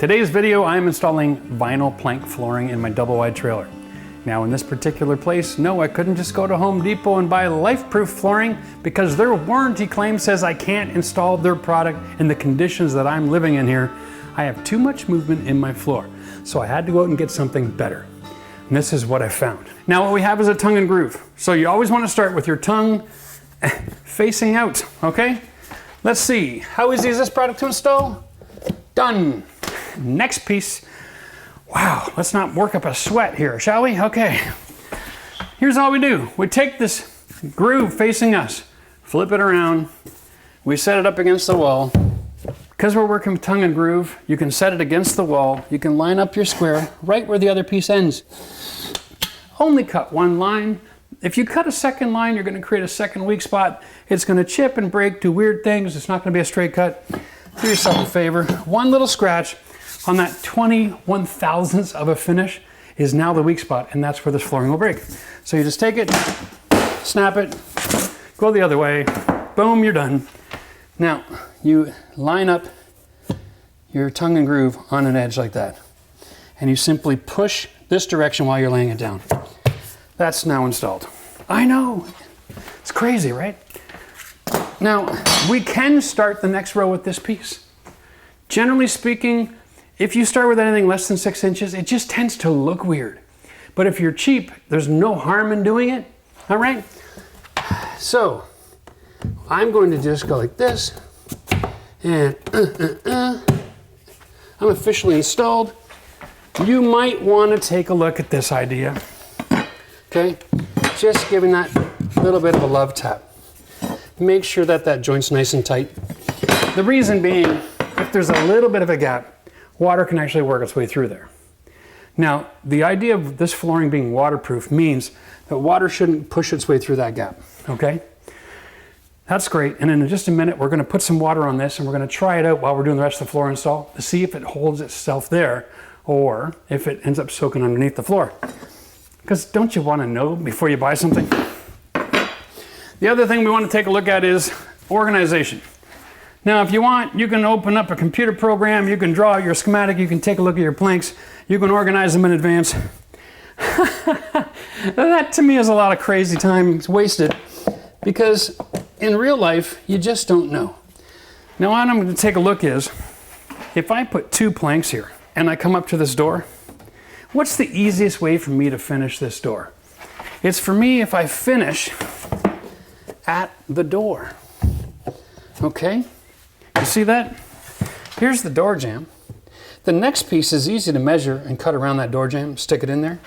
Today's video, I am installing vinyl plank flooring in my double wide trailer. Now in this particular place, no, I couldn't just go to Home Depot and buy life-proof flooring because their warranty claim says I can't install their product in the conditions that I'm living in here. I have too much movement in my floor, so I had to go out and get something better. And this is what I found. Now what we have is a tongue and groove. So you always want to start with your tongue facing out, okay? Let's see, how easy is this product to install? Done. Next piece. Wow, let's not work up a sweat here, shall we? Okay. Here's all we do. We take this groove facing us, flip it around, we set it up against the wall. Because we're working with tongue and groove, you can set it against the wall, you can line up your square right where the other piece ends. Only cut one line. If you cut a second line, you're going to create a second weak spot. It's going to chip and break, do weird things. It's not going to be a straight cut. Do yourself a favor. One little scratch on that 21 thousandths of a finish is now the weak spot, and that's where this flooring will break. So you just take it, snap it, go the other way, boom, you're done. Now, you line up your tongue and groove on an edge like that, and you simply push this direction while you're laying it down. That's now installed. I know, it's crazy, right? Now, we can start the next row with this piece. Generally speaking, if you start with anything less than 6 inches, it just tends to look weird. But if you're cheap, there's no harm in doing it, all right? So, I'm going to just go like this, and I'm officially installed. You might want to take a look at this idea, okay? Just giving that little bit of a love tap. Make sure that that joint's nice and tight. The reason being, if there's a little bit of a gap, water can actually work its way through there. Now, the idea of this flooring being waterproof means that water shouldn't push its way through that gap, okay? That's great, and in just a minute, we're gonna put some water on this and we're gonna try it out while we're doing the rest of the floor install to see if it holds itself there or if it ends up soaking underneath the floor. Because don't you wanna know before you buy something? The other thing we wanna take a look at is organization. Now, if you want, you can open up a computer program, you can draw out your schematic, you can take a look at your planks, you can organize them in advance. That to me is a lot of crazy time wasted because in real life, you just don't know. Now, what I'm going to take a look is, if I put 2 planks here and I come up to this door, what's the easiest way for me to finish this door? It's for me if I finish at the door, okay? You see that? Here's the door jamb. The next piece is easy to measure and cut around that door jamb, stick it in there,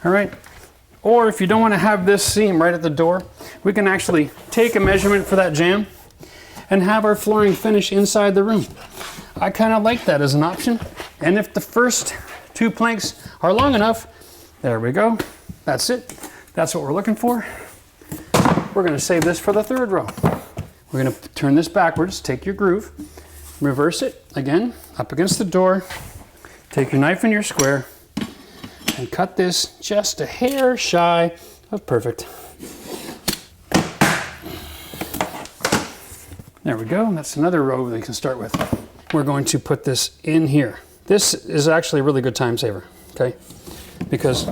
all right? Or if you don't want to have this seam right at the door, we can actually take a measurement for that jamb and have our flooring finish inside the room. I kind of like that as an option. And if the first 2 planks are long enough, there we go. That's it. That's what we're looking for. We're going to save this for the 3rd row. We're going to turn this backwards, take your groove, reverse it, again, up against the door, take your knife and your square, and cut this just a hair shy of perfect. There we go, that's another row that you can start with. We're going to put this in here. This is actually a really good time saver, okay? Because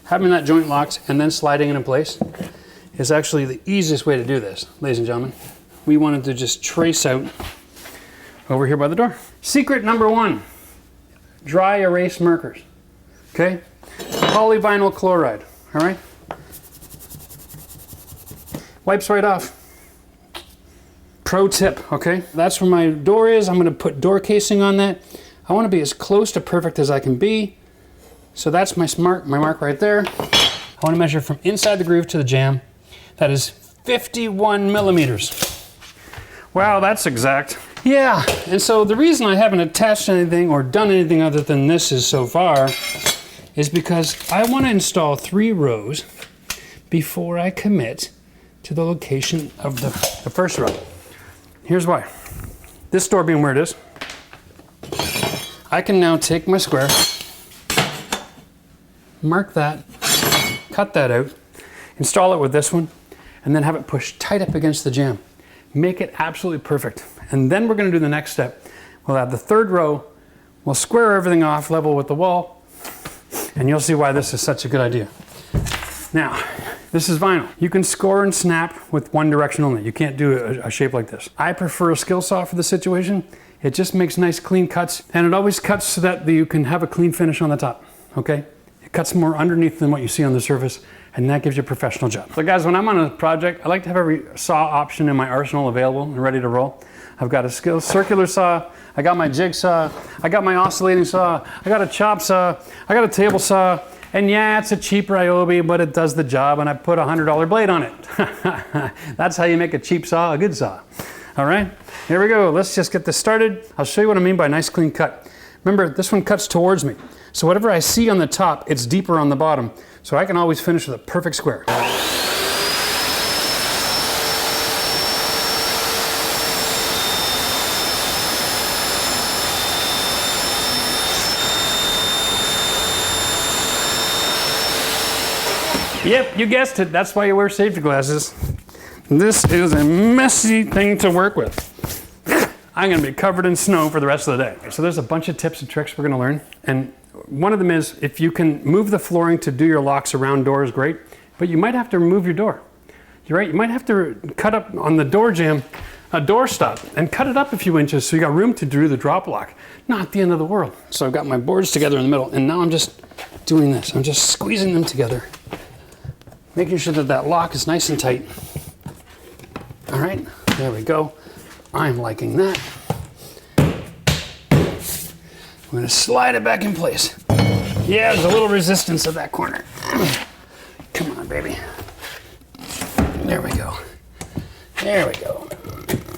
having that joint locked and then sliding it in place is actually the easiest way to do this, ladies and gentlemen. We wanted to just trace out over here by the door. Secret number 1, dry erase markers, okay? Polyvinyl chloride, all right? Wipes right off. Pro tip, okay? That's where my door is. I'm gonna put door casing on that. I wanna be as close to perfect as I can be. So that's my mark right there. I wanna measure from inside the groove to the jamb. That is 51 millimeters. Wow, that's exact. Yeah, and so the reason I haven't attached anything or done anything other than this is so far is because I want to install 3 rows before I commit to the location of the first row. Here's why. This door being where it is, I can now take my square, mark that, cut that out, install it with this one, and then have it pushed tight up against the jamb. Make it absolutely perfect. And then we're going to do the next step. We'll have the 3rd row We'll square everything off level with the wall, and you'll see why this is such a good idea. Now, this is vinyl. You can score and snap with one direction only. You can't do a shape like this. I prefer a skill saw for the situation. It just makes nice clean cuts, and it always cuts so that you can have a clean finish on the top, okay? It cuts more underneath than what you see on the surface, and that gives you a professional job. So guys, when I'm on a project, I like to have every saw option in my arsenal available and ready to roll. I've got a circular saw, I got my jigsaw, I got my oscillating saw, I got a chop saw, I got a table saw, and yeah, it's a cheap Ryobi, but it does the job, and I put a $100 blade on it. That's how you make a cheap saw a good saw. All right, here we go. Let's just get this started. I'll show you what I mean by a nice clean cut. Remember, this one cuts towards me. So whatever I see on the top, it's deeper on the bottom. So I can always finish with a perfect square. Yep, you guessed it. That's why you wear safety glasses. This is a messy thing to work with. I'm gonna be covered in snow for the rest of the day. So there's a bunch of tips and tricks we're gonna learn. And one of them is, if you can move the flooring to do your locks around doors, great. But you might have to remove your door. You're right, you might have to cut up on the door jamb a door stop and cut it up a few inches so you got room to do the drop lock. Not the end of the world. So I've got my boards together in the middle, and now I'm just doing this. I'm just squeezing them together, making sure that that lock is nice and tight. All right, there we go. I'm liking that. I'm gonna slide it back in place. Yeah, there's a little resistance at that corner. Come on, baby. There we go. There we go.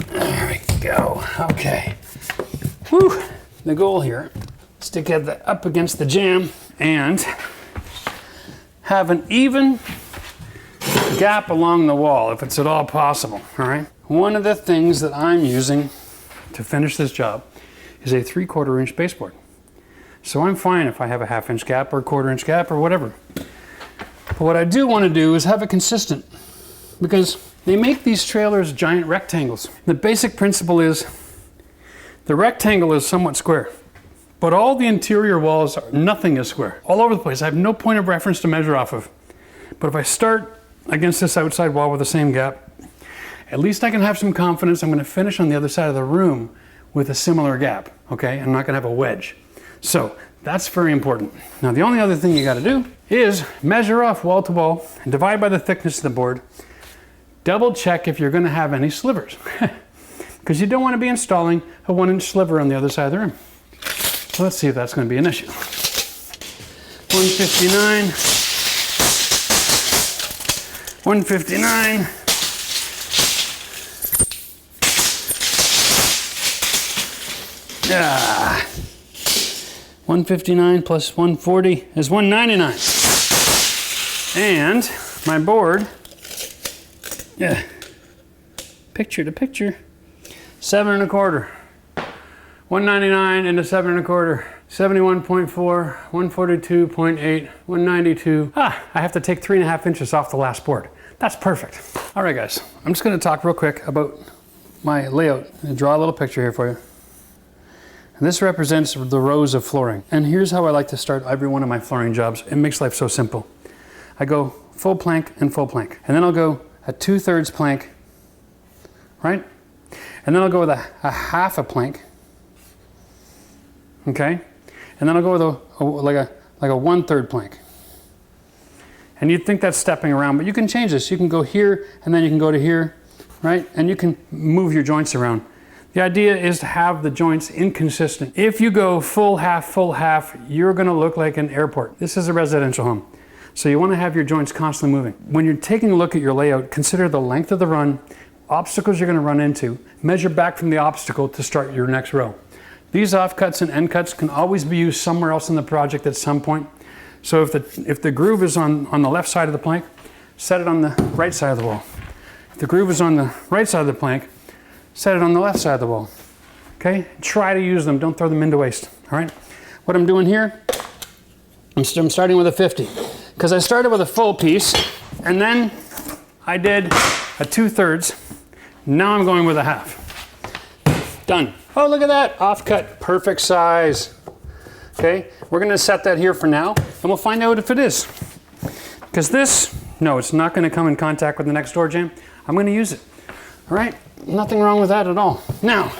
There we go. Okay. Whew. The goal here is to get that up against the jamb and have an even gap along the wall, if it's at all possible, all right? One of the things that I'm using to finish this job is a 3/4 inch baseboard. So I'm fine if I have a 1/2 inch gap or a 1/4 inch gap or whatever. But what I do want to do is have it consistent, because they make these trailers giant rectangles. The basic principle is the rectangle is somewhat square, but all the interior walls, nothing is square. All over the place. I have no point of reference to measure off of. But if I start against this outside wall with the same gap, at least I can have some confidence I'm going to finish on the other side of the room with a similar gap, okay? I'm not going to have a wedge. So that's very important. Now the only other thing you got to do is measure off wall to wall and divide by the thickness of the board. Double check if you're going to have any slivers, because you don't want to be installing a 1-inch sliver on the other side of the room. So let's see if that's going to be an issue. 159. 159. Yeah. 159 plus 140 is 199. And my board, yeah, picture to picture, 7 1/4. 199 into 7 1/4. 71.4, 142.8, 192. I have to take 3.5 inches off the last board. That's perfect. All right, guys, I'm just gonna talk real quick about my layout. I'm gonna draw a little picture here for you. And this represents the rows of flooring. And here's how I like to start every one of my flooring jobs. It makes life so simple. I go full plank and full plank. And then I'll go a 2/3 plank, right? And then I'll go with a 1/2 plank, okay? And then I'll go with like a 1/3 plank. And you'd think that's stepping around, but you can change this. You can go here, and then you can go to here, right? And you can move your joints around. The idea is to have the joints inconsistent. If you go full half, you're gonna look like an airport. This is a residential home. So you wanna have your joints constantly moving. When you're taking a look at your layout, consider the length of the run, obstacles you're gonna run into, measure back from the obstacle to start your next row. These offcuts and end cuts can always be used somewhere else in the project at some point. So if the groove is on the left side of the plank, set it on the right side of the wall. If the groove is on the right side of the plank, set it on the left side of the wall. Okay? Try to use them, don't throw them into waste. All right? What I'm doing here, I'm starting with a 50. Because I started with a full piece, and then I did a 2/3. Now I'm going with a 1/2. Done. Oh, look at that, offcut, perfect size. Okay, we're gonna set that here for now, and we'll find out if it is. Because this, no, it's not gonna come in contact with the next door jamb. I'm gonna use it, all right? Nothing wrong with that at all. Now,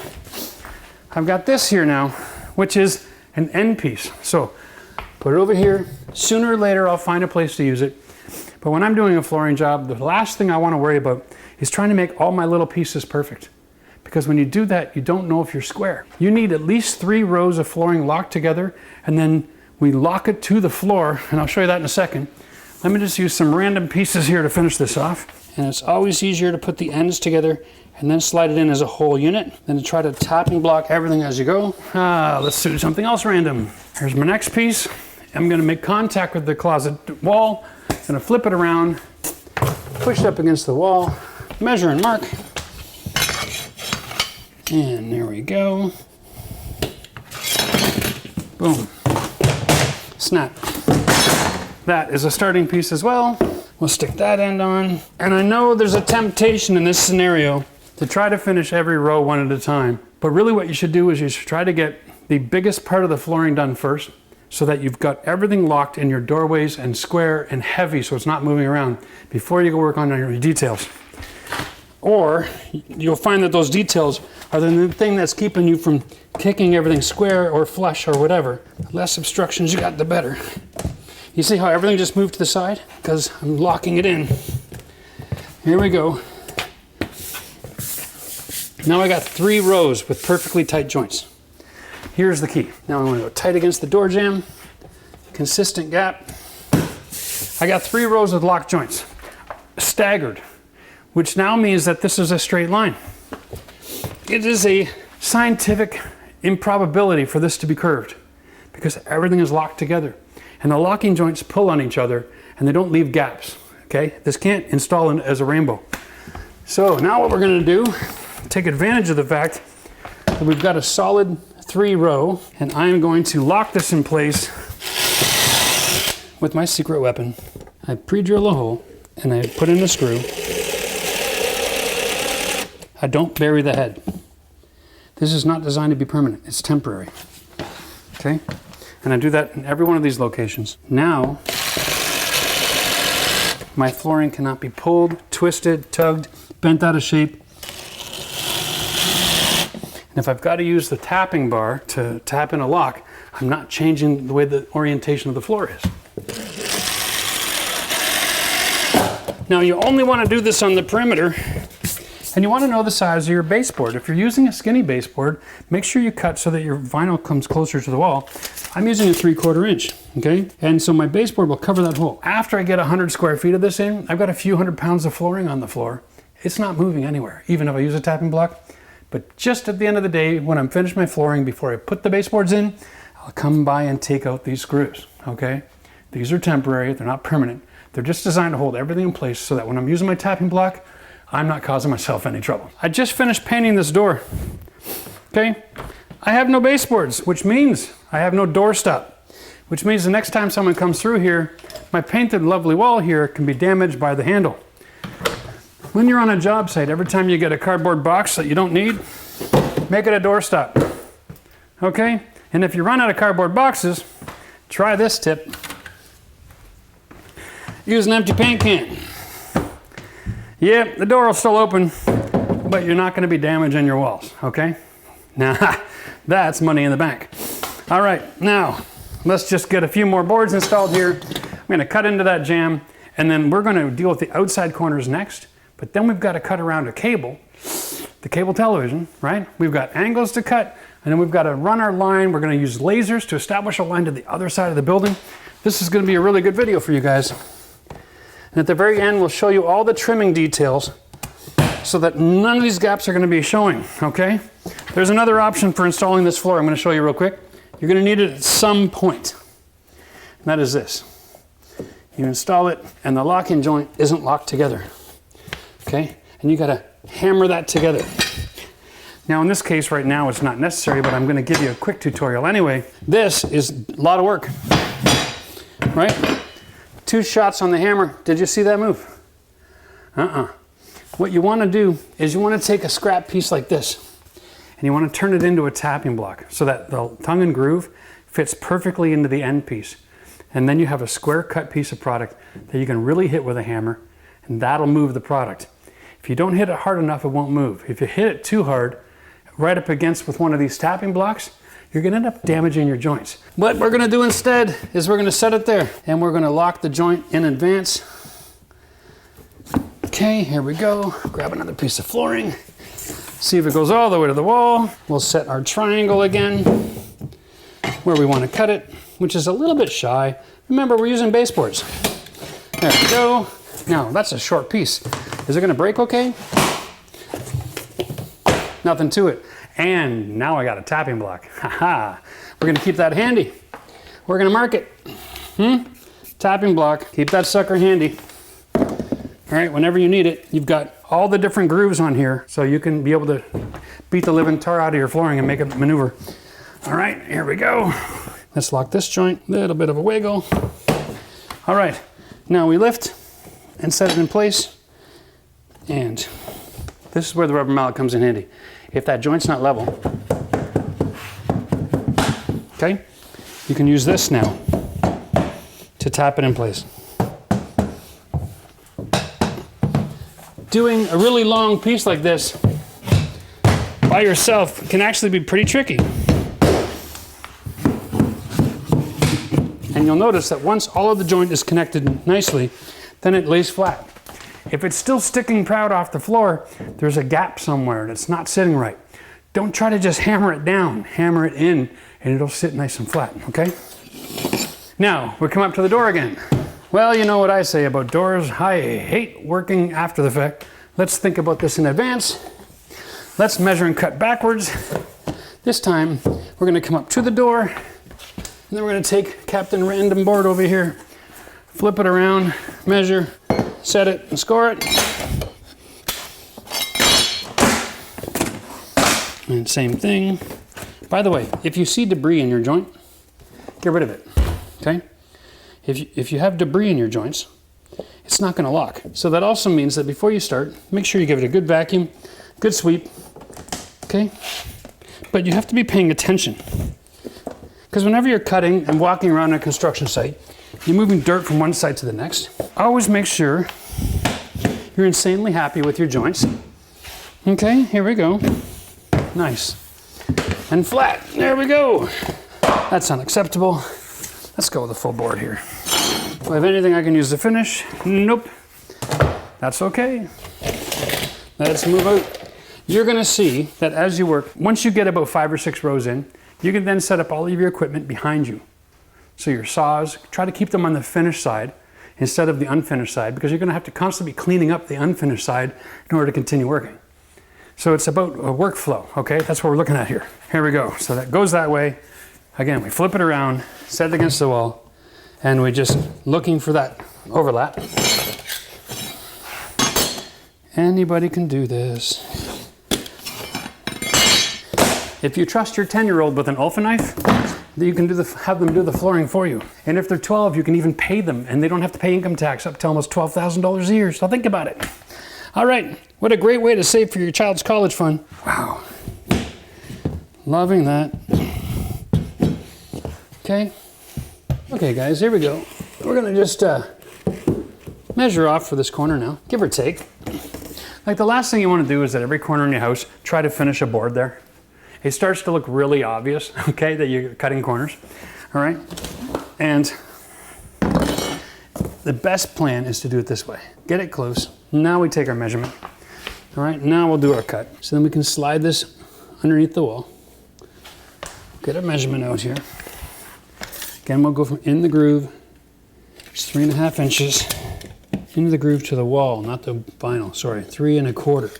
I've got this here now, which is an end piece. So, put it over here. Sooner or later, I'll find a place to use it. But when I'm doing a flooring job, the last thing I wanna worry about is trying to make all my little pieces perfect. Because when you do that, you don't know if you're square. You need at least 3 rows of flooring locked together, and then we lock it to the floor, and I'll show you that in a second. Let me just use some random pieces here to finish this off. And it's always easier to put the ends together and then slide it in as a whole unit than to try to tapping block everything as you go. Let's do something else random. Here's my next piece. I'm gonna make contact with the closet wall. I'm gonna flip it around, push it up against the wall, measure and mark. And there we go. Boom. Snap. That is a starting piece as well. We'll stick that end on. And I know there's a temptation in this scenario to try to finish every row one at a time. But really what you should do is you should try to get the biggest part of the flooring done first, so that you've got everything locked in your doorways and square and heavy so it's not moving around before you go work on your details. Or you'll find that those details are the thing that's keeping you from kicking everything square or flush or whatever. The less obstructions you got, the better. You see how everything just moved to the side? Because I'm locking it in. Here we go. Now I got 3 rows with perfectly tight joints. Here's the key. Now I'm going to go tight against the door jamb, consistent gap. I got 3 rows with locked joints, staggered, which now means that this is a straight line. It is a scientific improbability for this to be curved because everything is locked together and the locking joints pull on each other and they don't leave gaps, okay? This can't install as a rainbow. So now what we're gonna do, take advantage of the fact that we've got a solid 3 row, and I'm going to lock this in place with my secret weapon. I pre-drill a hole and I put in a screw. I don't bury the head. This is not designed to be permanent, it's temporary, okay? And I do that in every one of these locations. Now, my flooring cannot be pulled, twisted, tugged, bent out of shape. And if I've got to use the tapping bar to tap in a lock, I'm not changing the way the orientation of the floor is. Now you only want to do this on the perimeter, and you want to know the size of your baseboard. If you're using a skinny baseboard, make sure you cut so that your vinyl comes closer to the wall. I'm using a 3/4 inch, okay? And so my baseboard will cover that hole. After I get 100 square feet of this in, I've got a few 100 pounds of flooring on the floor. It's not moving anywhere, even if I use a tapping block. But just at the end of the day, when I'm finished my flooring, before I put the baseboards in, I'll come by and take out these screws, okay? These are temporary, they're not permanent. They're just designed to hold everything in place so that when I'm using my tapping block, I'm not causing myself any trouble. I just finished painting this door, okay? I have no baseboards, which means I have no doorstop, which means the next time someone comes through here, my painted lovely wall here can be damaged by the handle. When you're on a job site, every time you get a cardboard box that you don't need, make it a doorstop, okay? And if you run out of cardboard boxes, try this tip. Use an empty paint can. Yeah, the door will still open, but you're not gonna be damaging your walls, okay? Now, that's money in the bank. All right, now, let's just get a few more boards installed here. I'm gonna cut into that jamb, and then we're gonna deal with the outside corners next, but then we've gotta cut around a cable, the cable television, right? We've got angles to cut, and then we've gotta run our line. We're gonna use lasers to establish a line to the other side of the building. This is gonna be a really good video for you guys. And at the very end, we'll show you all the trimming details so that none of these gaps are gonna be showing, okay? There's another option for installing this floor I'm gonna show you real quick. You're gonna need it at some point. And that is this. You install it and the locking joint isn't locked together, okay? And you gotta hammer that together. Now in this case right now it's not necessary, but I'm gonna give you a quick tutorial anyway. This is a lot of work, right? 2 shots on the hammer. Did you see that move? What you want to do is you want to take a scrap piece like this and you want to turn it into a tapping block so that the tongue and groove fits perfectly into the end piece. And then you have a square cut piece of product that you can really hit with a hammer, and that'll move the product. If you don't hit it hard enough, it won't move. If you hit it too hard, right up against with one of these tapping blocks, you're gonna end up damaging your joints. What we're gonna do instead is we're gonna set it there, and we're gonna lock the joint in advance. Okay, here we go. Grab another piece of flooring. See if it goes all the way to the wall. We'll set our triangle again where we want to cut it, which is a little bit shy. Remember, we're using baseboards. There we go. Now, that's a short piece. Is it going to break okay? Nothing to it. And now I got a tapping block. Haha. We're going to keep that handy. We're going to mark it. Tapping block. Keep that sucker handy. All right, whenever you need it, you've got all the different grooves on here, so you can be able to beat the living tar out of your flooring and make it maneuver. All right, here we go. Let's lock this joint, a little bit of a wiggle. All right, now we lift and set it in place. And this is where the rubber mallet comes in handy. If that joint's not level, okay, you can use this now to tap it in place. Doing a really long piece like this by yourself can actually be pretty tricky. And you'll notice that once all of the joint is connected nicely, then it lays flat. If it's still sticking proud off the floor, there's a gap somewhere and it's not sitting right. Don't try to just hammer it down, hammer it in, and it'll sit nice and flat, okay? Now, we come up to the door again. Well, you know what I say about doors. I hate working after the fact. Let's think about this in advance. Let's measure and cut backwards. This time, we're gonna come up to the door, and then we're gonna take Captain Random board over here, flip it around, measure, set it, and score it. And same thing. By the way, if you see debris in your joint, get rid of it, okay? If you have debris in your joints, it's not going to lock. So that also means that before you start, make sure you give it a good vacuum, good sweep, okay? But you have to be paying attention. Because whenever you're cutting and walking around a construction site, you're moving dirt from one side to the next. Always make sure you're insanely happy with your joints. Okay, here we go. Nice. And flat, there we go. That's unacceptable. Let's go with a full board here. Do I have anything I can use to finish? Nope. That's okay. Let's move out. You're gonna see that as you work, once you get about 5 or 6 rows in, you can then set up all of your equipment behind you. So your saws, try to keep them on the finished side instead of the unfinished side, because you're gonna have to constantly be cleaning up the unfinished side in order to continue working. So it's about a workflow, okay? That's what we're looking at here. Here we go. So that goes that way. Again, we flip it around, set it against the wall, and we're just looking for that overlap. Anybody can do this. If you trust your 10-year-old with an Ulfa knife, you can have them do the flooring for you. And if they're 12, you can even pay them, and they don't have to pay income tax up to almost $12,000 a year. So think about it. All right, what a great way to save for your child's college fund. Wow. Loving that. Okay. Okay, guys, here we go. We're gonna just measure off for this corner now, give or take. Like the last thing you wanna do is at every corner in your house, try to finish a board there. It starts to look really obvious, okay, that you're cutting corners, all right? And the best plan is to do it this way. Get it close. Now we take our measurement. All right, now we'll do our cut. So then we can slide this underneath the wall. Get our measurement out here. Again, we'll go from in the groove, it's 3.5 inches, into the groove to the wall, not the vinyl, sorry, 3 1/4.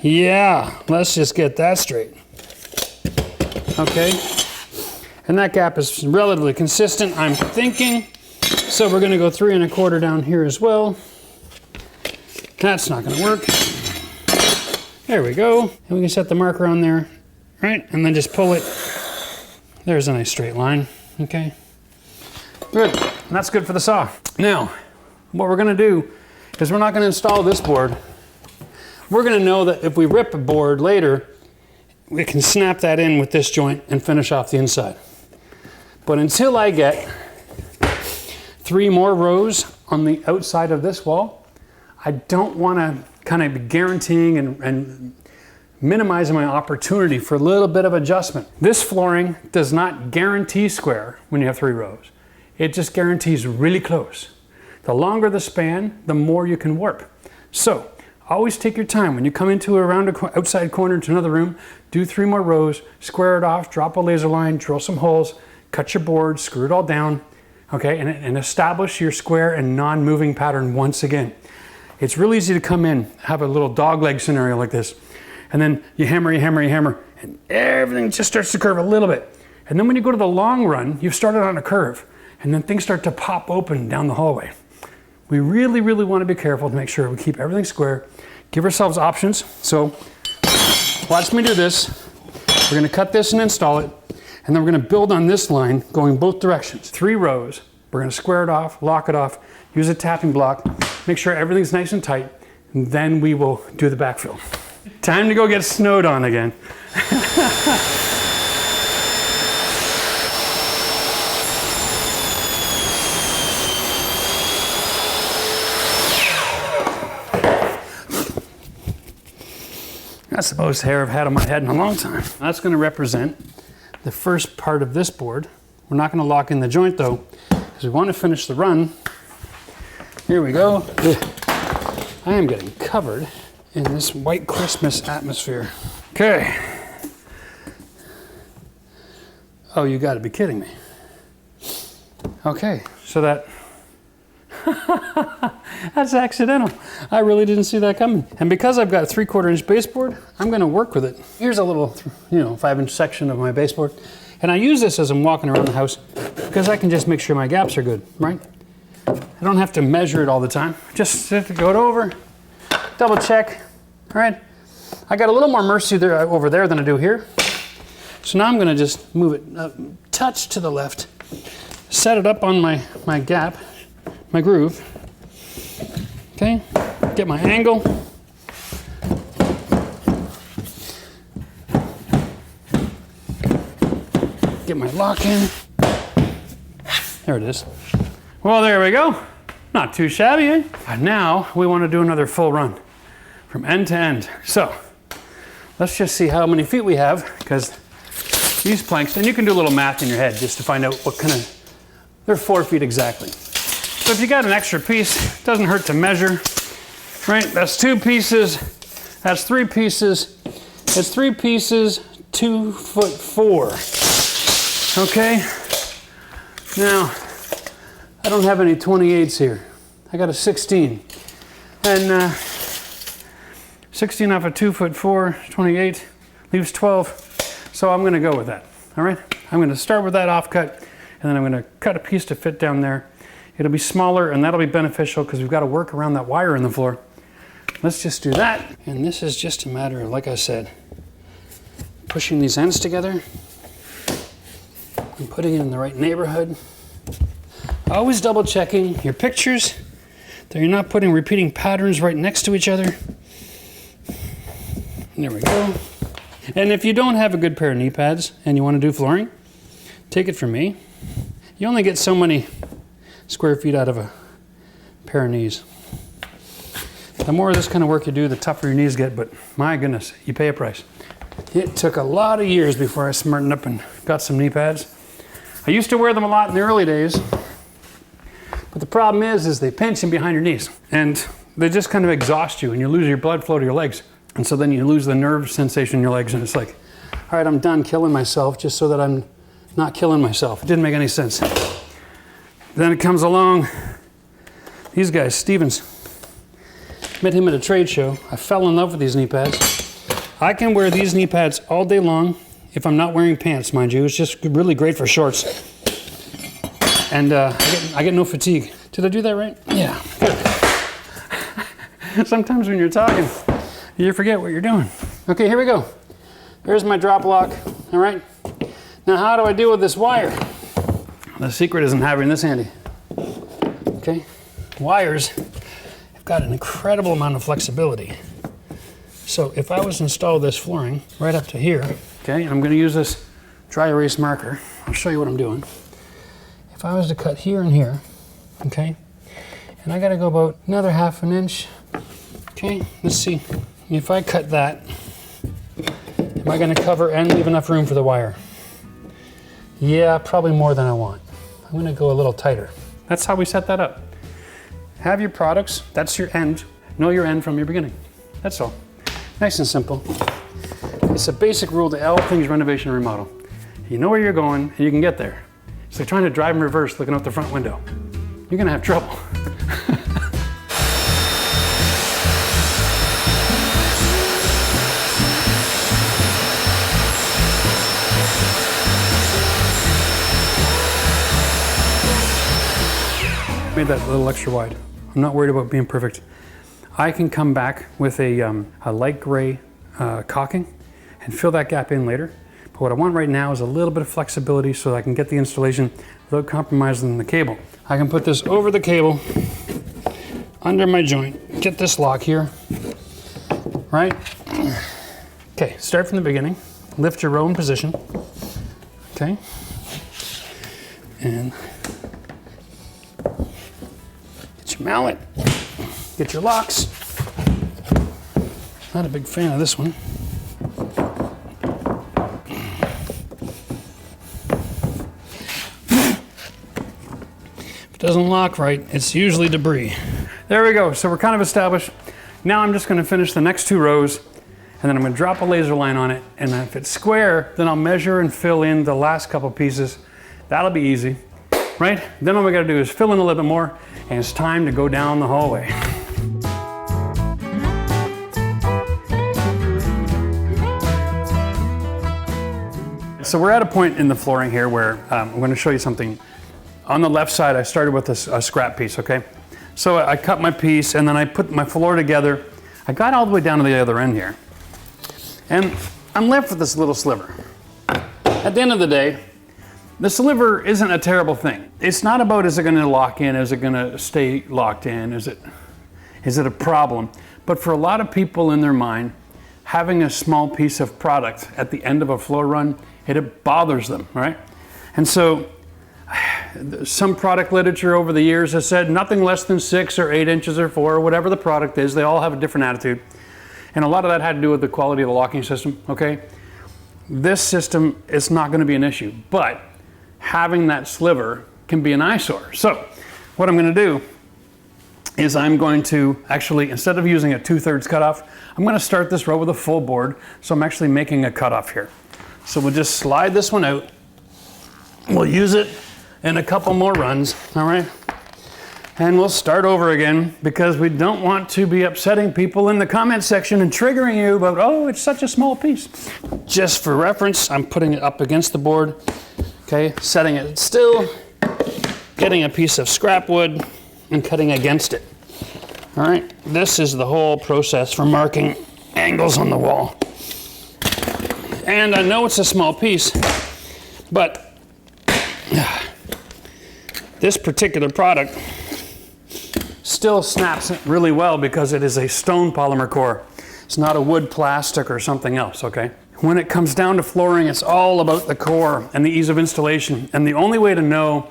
Yeah, let's just get that straight. Okay, and that gap is relatively consistent, I'm thinking. So we're gonna go 3 1/4 down here as well. That's not gonna work. There we go. And we can set the marker on there, right? And then just pull it. There's a nice straight line, okay? Good, and that's good for the saw. Now, what we're gonna do is we're not gonna install this board. We're gonna know that if we rip a board later, we can snap that in with this joint and finish off the inside. But until I get 3 more rows on the outside of this wall, I don't want to kind of be guaranteeing and minimizing my opportunity for a little bit of adjustment. This flooring does not guarantee square when you have 3 rows. It just guarantees really close. The longer the span, the more you can warp. So always take your time. When you come into around an outside corner to another room, do 3 more rows, square it off, drop a laser line, drill some holes, cut your board, screw it all down, okay, and establish your square and non-moving pattern once again. It's really easy to come in, have a little dog leg scenario like this, and then you hammer, and everything just starts to curve a little bit. And then when you go to the long run, you've started on a curve, and then things start to pop open down the hallway. We really, really want to be careful to make sure we keep everything square, give ourselves options. So watch me do this. We're going to cut this and install it, and then we're going to build on this line going both directions. 3 rows. We're going to square it off, lock it off, use a tapping block, make sure everything's nice and tight, and then we will do the backfill. Time to go get snowed on again. That's the most hair I've had on my head in a long time. That's going to represent the first part of this board. We're not going to lock in the joint though, because we want to finish the run. Here we go. I am getting covered in this white Christmas atmosphere. Okay. Oh, you got to be kidding me. Okay, so that that's accidental. I really didn't see that coming. And because I've got a 3/4 inch baseboard, I'm going to work with it. Here's a little, 5-inch section of my baseboard. And I use this as I'm walking around the house because I can just make sure my gaps are good, right? I don't have to measure it all the time. Just have to go it over, double check. All right. I got a little more mercy there over there than I do here. So now I'm going to just move it a touch to the left, set it up on my gap, my groove. Okay, get my angle. Get my lock in. There it is. Well, there we go. Not too shabby, eh? And now we want to do another full run from end to end. So let's just see how many feet we have, because these planks, and you can do a little math in your head just to find out what kind of, they're 4 feet exactly. So if you got an extra piece, it doesn't hurt to measure, right? That's 2 pieces, that's 3 pieces, it's 3 pieces, 2'4". Okay, now I don't have any 28s here. I got a 16, and 16 off of 2'4", 28 leaves 12. So I'm going to go with that. All right, I'm going to start with that offcut, and then I'm going to cut a piece to fit down there. It'll be smaller, and that'll be beneficial because we've got to work around that wire in the floor. Let's just do that. And this is just a matter of, like I said, pushing these ends together and putting it in the right neighborhood. Always double checking your pictures, that you're not putting repeating patterns right next to each other. There we go. And if you don't have a good pair of knee pads and you want to do flooring, take it from me. You only get so many square feet out of a pair of knees. The more of this kind of work you do, the tougher your knees get, but my goodness, you pay a price. It took a lot of years before I smartened up and got some knee pads. I used to wear them a lot in the early days, but the problem is they pinch in behind your knees, and they just kind of exhaust you, and you lose your blood flow to your legs. And so then you lose the nerve sensation in your legs, and it's like, all right, I'm done killing myself just so that I'm not killing myself. It didn't make any sense. Then it comes along, these guys, Stevens. Met him at a trade show. I fell in love with these knee pads. I can wear these knee pads all day long if I'm not wearing pants, mind you. It's just really great for shorts. And I get no fatigue. Did I do that right? Yeah, good. Sometimes when you're talking, you forget what you're doing. Okay, here we go. There's my drop lock, all right? Now how do I deal with this wire? The secret isn't having this handy, okay? Wires have got an incredible amount of flexibility. So if I was to install this flooring right up to here, okay, I'm gonna use this dry erase marker. I'll show you what I'm doing. if I was to cut here and here, okay, and I gotta go about another 1/2 inch, okay, let's see, if I cut that, am I gonna cover and leave enough room for the wire? Yeah, probably more than I want. I'm gonna go a little tighter. That's how we set that up. Have your products, that's your end. Know your end from your beginning. That's all. Nice and simple. It's a basic rule to all things renovation and remodel. You know where you're going and you can get there. It's like trying to drive in reverse looking out the front window. You're gonna have trouble. Made that a little extra wide. I'm not worried about being perfect. I can come back with a light gray caulking and fill that gap in later. But what I want right now is a little bit of flexibility so that I can get the installation without compromising the cable. I can put this over the cable, under my joint, get this lock here, right? Okay, start from the beginning, lift your row in position, okay? And get your mallet, get your locks. Not a big fan of this one. Doesn't lock right, it's usually debris. There we go, so we're kind of established. Now I'm just gonna finish the next 2 rows, and then I'm gonna drop a laser line on it, and if it's square, then I'll measure and fill in the last couple pieces. That'll be easy, right? Then all we gotta do is fill in a little bit more, and it's time to go down the hallway. So we're at a point in the flooring here where I'm gonna show you something. On the left side, I started with a scrap piece, okay? So I cut my piece and then I put my floor together. I got all the way down to the other end here. And I'm left with this little sliver. At the end of the day, the sliver isn't a terrible thing. It's not about is it gonna lock in, is it gonna stay locked in, is it a problem? But for a lot of people in their mind, having a small piece of product at the end of a floor run, it bothers them, right? And so, some product literature over the years has said nothing less than 6 or 8 inches or 4, or whatever the product is. They all have a different attitude. And a lot of that had to do with the quality of the locking system, okay? This system is not going to be an issue, but having that sliver can be an eyesore. So what I'm going to do is I'm going to actually, instead of using a 2/3 cutoff, I'm going to start this row with a full board. So I'm actually making a cutoff here. So we'll just slide this one out. We'll use it in a couple more runs, all right? And we'll start over again because we don't want to be upsetting people in the comment section and triggering you about, oh, it's such a small piece. Just for reference, I'm putting it up against the board, okay? Setting it still, getting a piece of scrap wood and cutting against it. All right, this is the whole process for marking angles on the wall. And I know it's a small piece, but this particular product still snaps really well because it is a stone polymer core. It's not a wood plastic or something else, okay? When it comes down to flooring, it's all about the core and the ease of installation. And the only way to know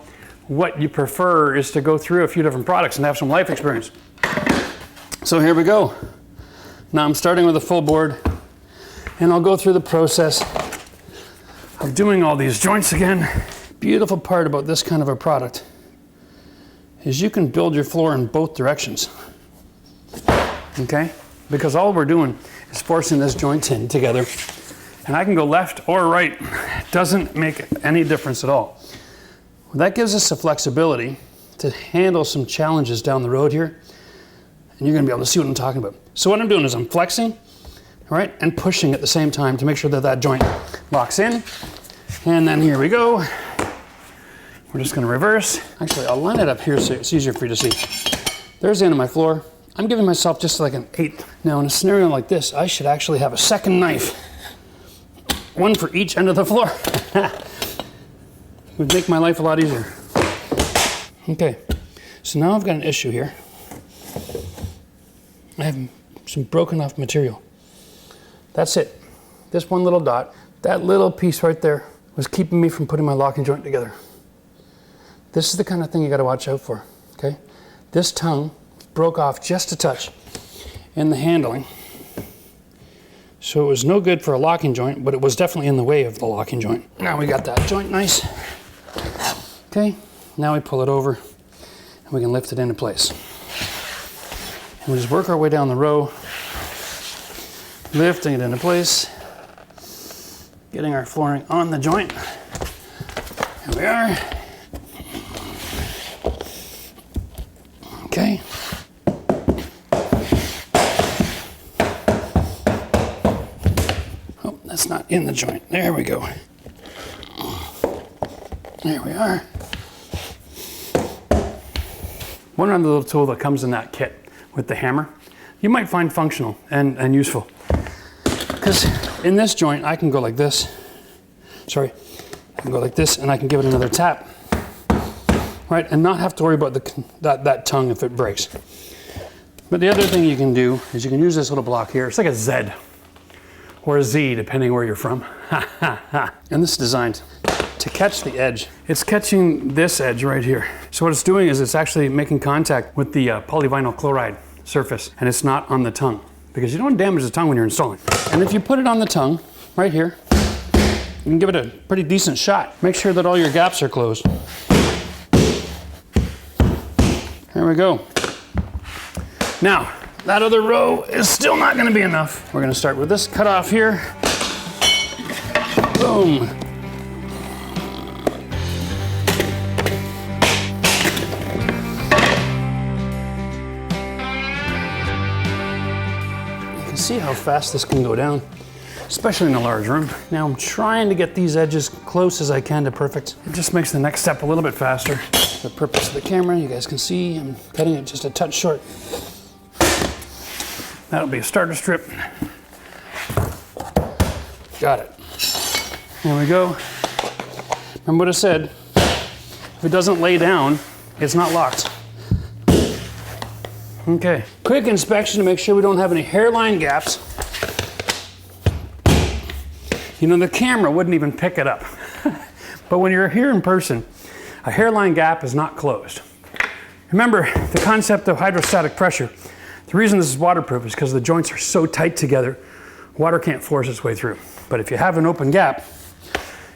what you prefer is to go through a few different products and have some life experience. So here we go. Now I'm starting with a full board, and I'll go through the process of doing all these joints again. Beautiful part about this kind of a product is you can build your floor in both directions, okay? Because all we're doing is forcing this joint in together, and I can go left or right. It doesn't make any difference at all. Well, that gives us the flexibility to handle some challenges down the road here, and you're gonna be able to see what I'm talking about. So what I'm doing is I'm flexing, all right, and pushing at the same time to make sure that that joint locks in. And then here we go. We're just gonna reverse. Actually, I'll line it up here so it's easier for you to see. There's the end of my floor. I'm giving myself just like an 8. Now in a scenario like this, I should actually have a second knife. One for each end of the floor. Would make my life a lot easier. Okay, so now I've got an issue here. I have some broken off material. That's it. This one little dot, that little piece right there was keeping me from putting my locking joint together. This is the kind of thing you gotta watch out for, okay? This tongue broke off just a touch in the handling. So it was no good for a locking joint, but it was definitely in the way of the locking joint. Now we got that joint nice. Okay, now we pull it over and we can lift it into place. And we just work our way down the row, lifting it into place, getting our flooring on the joint. Here we are. Okay. Oh, that's not in the joint. There we go. There we are. One other little tool that comes in that kit with the hammer, you might find functional and useful. Because in this joint, I can go like this. Sorry, I can go like this and I can give it another tap. Right, and not have to worry about that tongue if it breaks. But the other thing you can do is you can use this little block here. It's like a Z or a Z, depending where you're from. And this is designed to catch the edge. It's catching this edge right here. So what it's doing is it's actually making contact with the polyvinyl chloride surface, and it's not on the tongue, because you don't damage the tongue when you're installing. And if you put it on the tongue, right here, you can give it a pretty decent shot. Make sure that all your gaps are closed. There we go. Now, that other row is still not gonna be enough. We're gonna start with this cut off here. Boom. You can see how fast this can go down, especially in a large room. Now I'm trying to get these edges close as I can to perfect. It just makes the next step a little bit faster. For the purpose of the camera, you guys can see I'm cutting it just a touch short. That'll be a starter strip. Got it. There we go. Remember what I said, if it doesn't lay down, it's not locked. Okay, quick inspection to make sure we don't have any hairline gaps. You know, the camera wouldn't even pick it up. But when you're here in person, a hairline gap is not closed. Remember the concept of hydrostatic pressure. The reason this is waterproof is because the joints are so tight together, water can't force its way through. But if you have an open gap,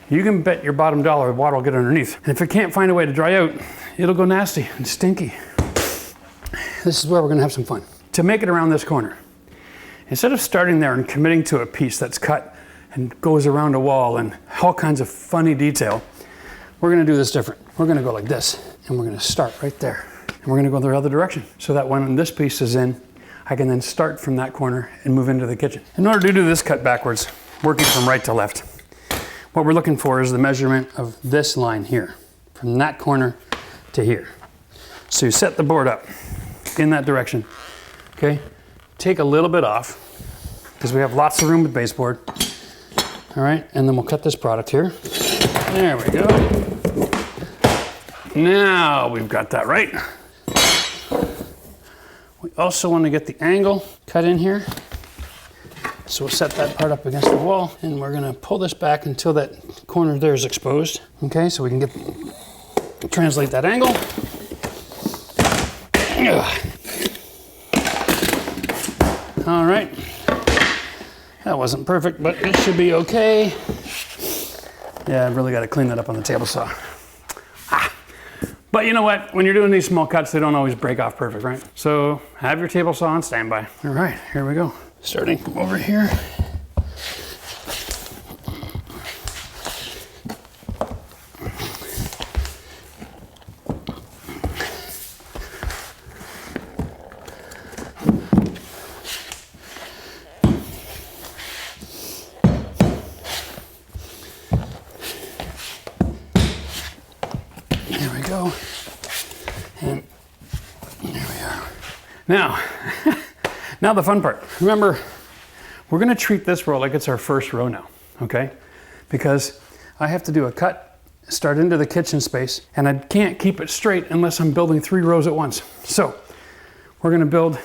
you can bet your bottom dollar water will get underneath. And if it can't find a way to dry out, it'll go nasty and stinky. This is where we're gonna have some fun. To make it around this corner, instead of starting there and committing to a piece that's cut and goes around a wall and all kinds of funny detail, we're gonna do this different. We're gonna go like this, and we're gonna start right there. And we're gonna go the other direction, so that when this piece is in, I can then start from that corner and move into the kitchen. In order to do this cut backwards, working from right to left, what we're looking for is the measurement of this line here, from that corner to here. So you set the board up in that direction, okay? Take a little bit off, because we have lots of room with baseboard. All right, and then we'll cut this product here. There we go. Now we've got that right. We also want to get the angle cut in here. So we'll set that part up against the wall, and we're gonna pull this back until that corner there is exposed. Okay, so we can translate that angle. All right. That wasn't perfect, but it should be okay. Yeah, I've really got to clean that up on the table saw. But you know what? When you're doing these small cuts, they don't always break off perfect, right? So have your table saw on standby. All right, here we go. Starting from over here. And there we are. Now the fun part. Remember, we're gonna treat this row like it's our first row now, okay? Because I have to do a cut, start into the kitchen space, and I can't keep it straight unless I'm building 3 rows at once. So we're gonna build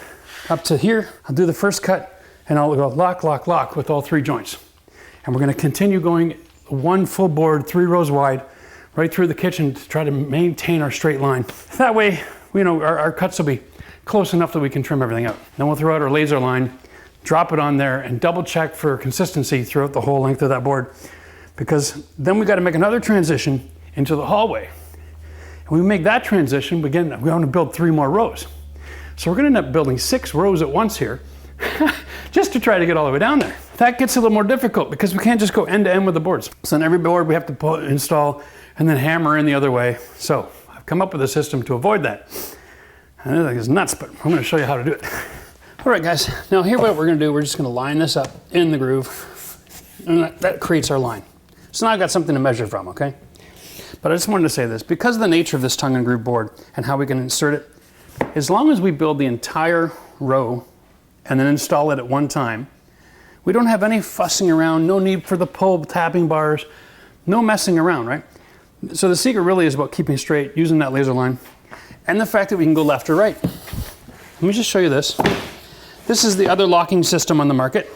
up to here. I'll do the first cut, and I'll go lock, lock, lock with all 3 joints. And we're gonna continue going 1 full board, 3 rows wide, right through the kitchen to try to maintain our straight line. That way, you know, our cuts will be close enough that we can trim everything out. Then we'll throw out our laser line, drop it on there, and double check for consistency throughout the whole length of that board. Because then we got to make another transition into the hallway. And we make that transition, again, we want to build 3 more rows. So we're going to end up building 6 rows at once here, just to try to get all the way down there. That gets a little more difficult because we can't just go end to end with the boards. So on every board we have to install and then hammer in the other way. So I've come up with a system to avoid that. And I think it's nuts, but I'm going to show you how to do it. All right, guys. Now here what we're going to do, we're just going to line this up in the groove, and that creates our line. So now I've got something to measure from, okay? But I just wanted to say this, because of the nature of this tongue and groove board and how we can insert it, as long as we build the entire row and then install it at one time, we don't have any fussing around, no need for the pull tapping bars, no messing around, right? So the secret really is about keeping straight, using that laser line, and the fact that we can go left or right. Let me just show you this. This is the other locking system on the market.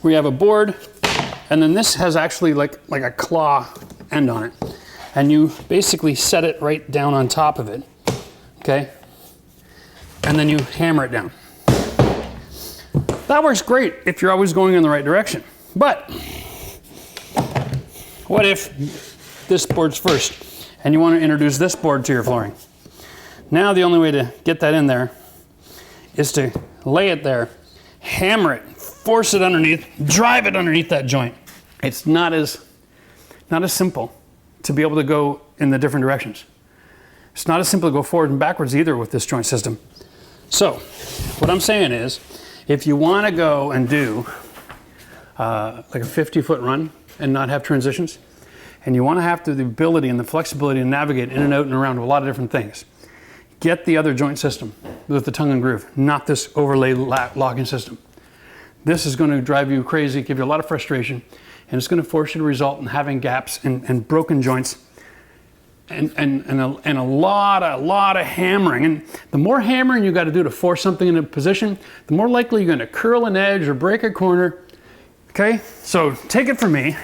We have a board, and then this has actually like a claw end on it. And you basically set it right down on top of it, okay? And then you hammer it down. That works great if you're always going in the right direction. But what if this board's first and you want to introduce this board to your flooring? Now the only way to get that in there is to lay it there, hammer it, force it underneath, drive it underneath that joint. It's not as simple to be able to go in the different directions. It's not as simple to go forward and backwards either with this joint system. So what I'm saying is, if you want to go and do like a 50-foot run and not have transitions, and you want to have the ability and the flexibility to navigate in and out and around a lot of different things, get the other joint system with the tongue and groove, not this overlay locking system. This is going to drive you crazy, give you a lot of frustration, and it's going to force you to result in having gaps and broken joints and a lot of hammering. And the more hammering you got to do to force something into position, the more likely you're going to curl an edge or break a corner. Okay, so take it from me.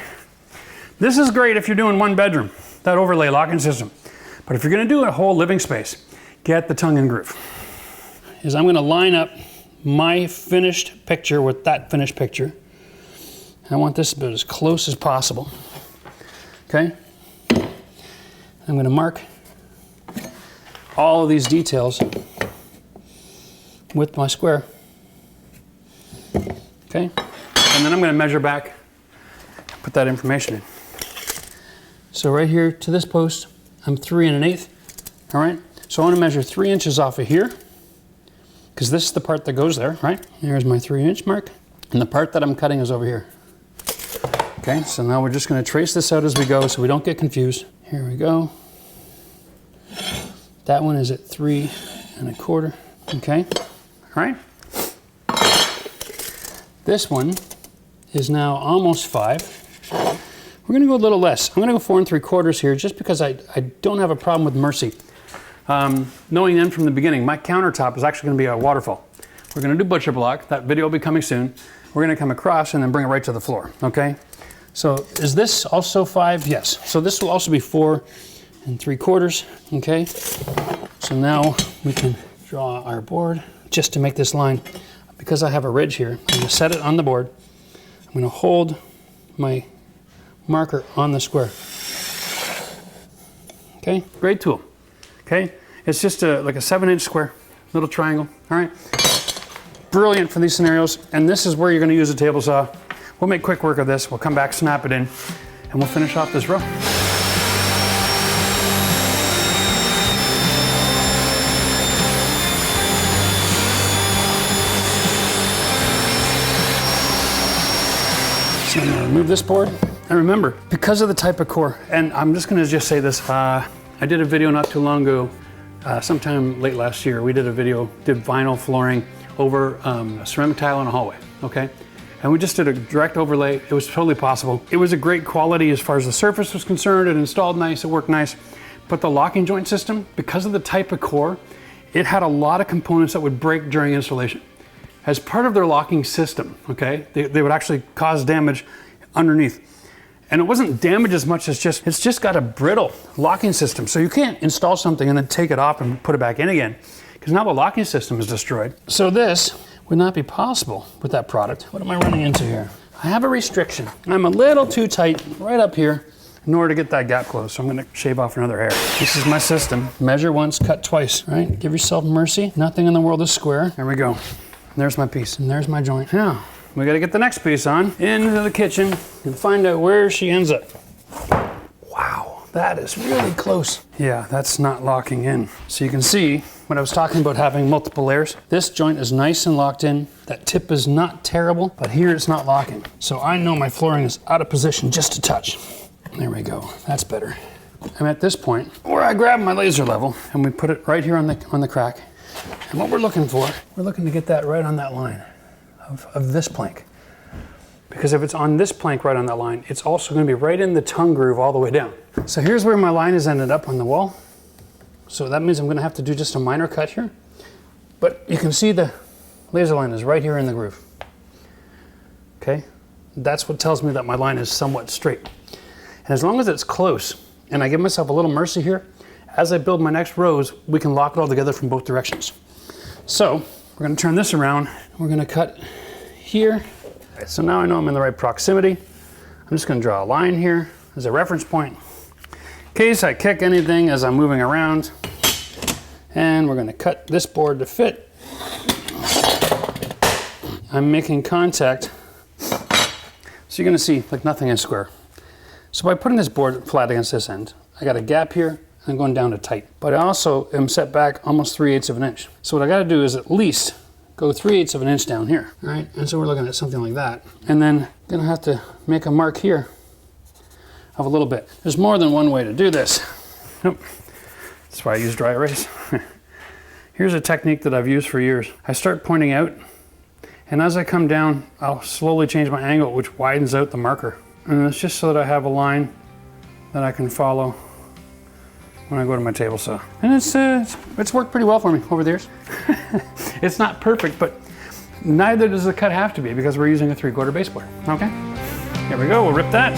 This is great if you're doing one bedroom, that overlay locking system. But if you're going to do a whole living space, get the tongue and groove. I'm going to line up my finished picture with that finished picture. I want this about as close as possible. Okay? I'm going to mark all of these details with my square. Okay? And then I'm going to measure back, put that information in. So right here to this post, I'm 3 1/8. All right? So I want to measure 3 inches off of here, because this is the part that goes there, right? Here's my 3-inch mark. And the part that I'm cutting is over here. Okay, so now we're just going to trace this out as we go so we don't get confused. Here we go. That one is at 3 1/4. Okay, all right. This one is now almost 5. We're going to go a little less. I'm going to go 4 3/4 here just because I don't have a problem with mercy. Knowing then from the beginning, my countertop is actually going to be a waterfall. We're going to do butcher block. That video will be coming soon. We're going to come across and then bring it right to the floor, okay? So is this also 5? Yes. So this will also be 4 3/4, okay? So now we can draw our board just to make this line. Because I have a ridge here, I'm going to set it on the board. I'm going to hold my marker on the square. Okay, great tool. Okay, it's just like a 7-inch square, little triangle. All right, brilliant for these scenarios. And this is where you're going to use a table saw. We'll make quick work of this. We'll come back, snap it in, and we'll finish off this row. So I'm going to remove this board. And remember, because of the type of core, and I'm just going to say this, I did a video not too long ago, sometime late last year, we did a video, did vinyl flooring over a ceramic tile in a hallway, okay? And we just did a direct overlay. It was totally possible. It was a great quality as far as the surface was concerned. It installed nice, it worked nice. But the locking joint system, because of the type of core, it had a lot of components that would break during installation. As part of their locking system, okay, they would actually cause damage underneath. And it wasn't damaged as much as it's just got a brittle locking system. So you can't install something and then take it off and put it back in again, because now the locking system is destroyed. So this would not be possible with that product. What am I running into here? I have a restriction. I'm a little too tight right up here in order to get that gap closed. So I'm gonna shave off another hair. This is my system. Measure once, cut twice, right? Give yourself mercy. Nothing in the world is square. There we go. There's my piece, and there's my joint. Now, we gotta get the next piece on, into the kitchen, and find out where she ends up. Wow, that is really close. Yeah, that's not locking in. So you can see, when I was talking about having multiple layers, this joint is nice and locked in. That tip is not terrible, but here it's not locking. So I know my flooring is out of position just a touch. There we go, that's better. I'm at this point where I grab my laser level and we put it right here on the crack. And what we're looking for, we're looking to get that right on that line of this plank. Because if it's on this plank right on that line, it's also gonna be right in the tongue groove all the way down. So here's where my line has ended up on the wall. So that means I'm gonna have to do just a minor cut here. But you can see the laser line is right here in the groove. Okay, that's what tells me that my line is somewhat straight. And as long as it's close, and I give myself a little mercy here, as I build my next rows, we can lock it all together from both directions. So we're gonna turn this around. We're gonna cut here. So now I know I'm in the right proximity. I'm just gonna draw a line here as a reference point in case I kick anything as I'm moving around. And we're gonna cut this board to fit. I'm making contact. So you're gonna see like nothing is square. So by putting this board flat against this end, I got a gap here. I'm going down to tight, but I also am set back almost 3/8 of an inch. So what I gotta do is at least go 3/8 of an inch down here, all right? And so we're looking at something like that. And then gonna have to make a mark here of a little bit. There's more than one way to do this. Nope. That's why I use dry erase. Here's a technique that I've used for years. I start pointing out, and as I come down, I'll slowly change my angle, which widens out the marker. And it's just so that I have a line that I can follow when I go to my table saw. And it's worked pretty well for me over the years. It's not perfect, but neither does the cut have to be because we're using a 3/4 baseboard. Okay, here we go, we'll rip that.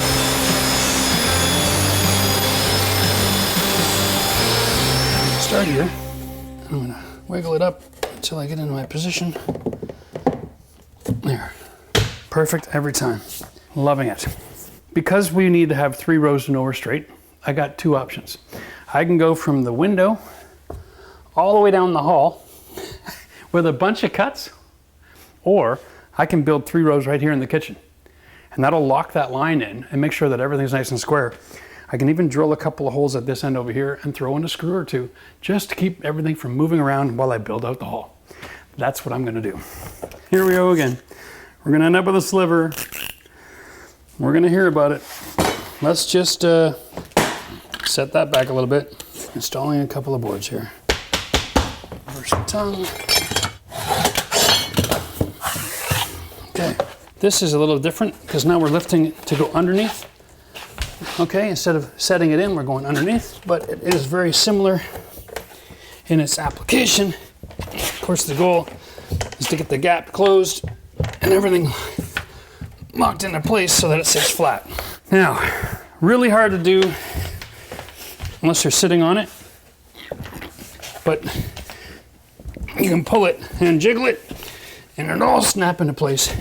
Start here. I'm gonna wiggle it up until I get into my position. There, perfect every time. Loving it. Because we need to have 3 rows to nowhere straight, I got 2 options. I can go from the window all the way down the hall with a bunch of cuts, or I can build 3 rows right here in the kitchen. And that'll lock that line in and make sure that everything's nice and square. I can even drill a couple of holes at this end over here and throw in a screw or 2 just to keep everything from moving around while I build out the hall. That's what I'm gonna do. Here we go again. We're gonna end up with a sliver. We're gonna hear about it. Let's just set that back a little bit. Installing a couple of boards here. First tongue. Okay, this is a little different because now we're lifting it to go underneath. Okay, instead of setting it in, we're going underneath, but it is very similar in its application. Of course, the goal is to get the gap closed and everything locked into place so that it sits flat. Now, really hard to do unless you're sitting on it, but you can pull it and jiggle it and it'll all snap into place.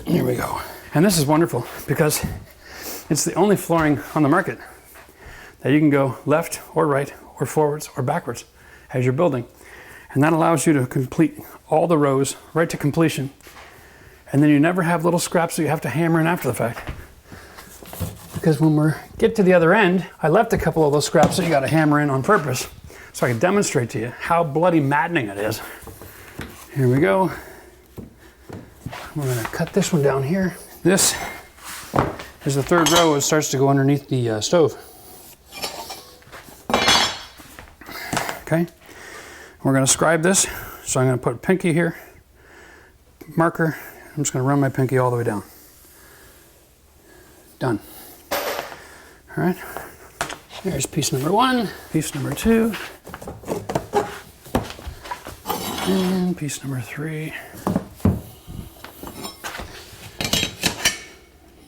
Here we go. And this is wonderful because it's the only flooring on the market that you can go left or right or forwards or backwards as you're building. And that allows you to complete all the rows right to completion. And then you never have little scraps that you have to hammer in after the fact. Because when we get to the other end, I left a couple of those scraps that you got to hammer in on purpose so I can demonstrate to you how bloody maddening it is. Here we go. We're going to cut this one down here. This is the 3rd row. It starts to go underneath the stove. Okay. We're going to scribe this. So I'm going to put pinky here, marker. I'm just going to run my pinky all the way down. Done. All right. There's piece number 1, piece number 2, and piece number 3.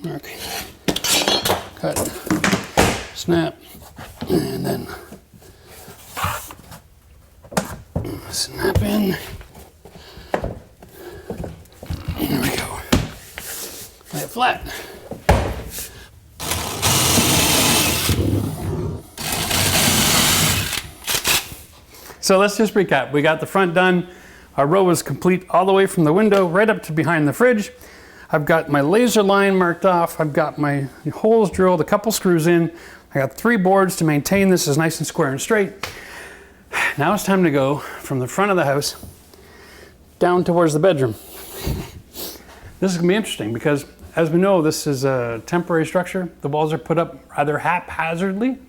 Mark. cut, snap, and then snap in. There we go. Lay it flat. So let's just recap. We got the front done. Our row is complete all the way from the window right up to behind the fridge. I've got my laser line marked off. I've got my holes drilled, a couple screws in. I got 3 boards to maintain this as nice and square and straight. Now it's time to go from the front of the house down towards the bedroom. This is gonna be interesting because, as we know, this is a temporary structure. The walls are put up rather haphazardly.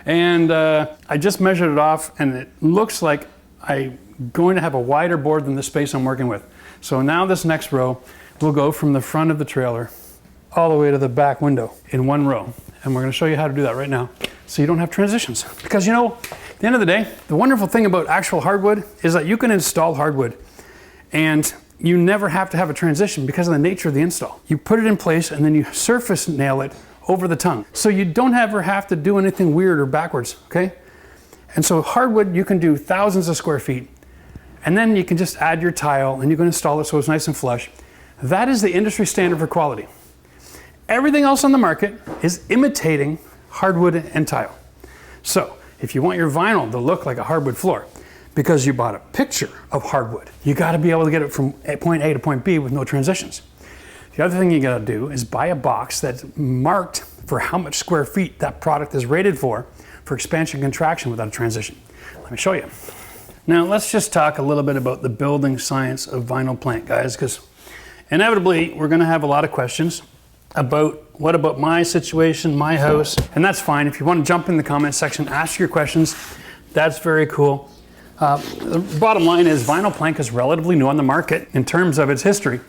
And I just measured it off, and it looks like I'm going to have a wider board than the space I'm working with. So now this next row will go from the front of the trailer all the way to the back window in one row. And we're gonna show you how to do that right now so you don't have transitions. Because you know, at the end of the day, the wonderful thing about actual hardwood is that you can install hardwood and you never have to have a transition because of the nature of the install. You put it in place and then you surface nail it over the tongue. So you don't ever have to do anything weird or backwards, okay? And so hardwood, you can do thousands of square feet, and then you can just add your tile and you can install it so it's nice and flush. That is the industry standard for quality. Everything else on the market is imitating hardwood and tile. So if you want your vinyl to look like a hardwood floor, because you bought a picture of hardwood, you gotta be able to get it from point A to point B with no transitions. The other thing you gotta do is buy a box that's marked for how much square feet that product is rated for expansion contraction without a transition. Let me show you. Now let's just talk a little bit about the building science of vinyl plank, guys, because inevitably we're gonna have a lot of questions about what about my situation, my house, and that's fine. If you want to jump in the comment section, ask your questions, that's very cool. The bottom line is vinyl plank is relatively new on the market in terms of its history.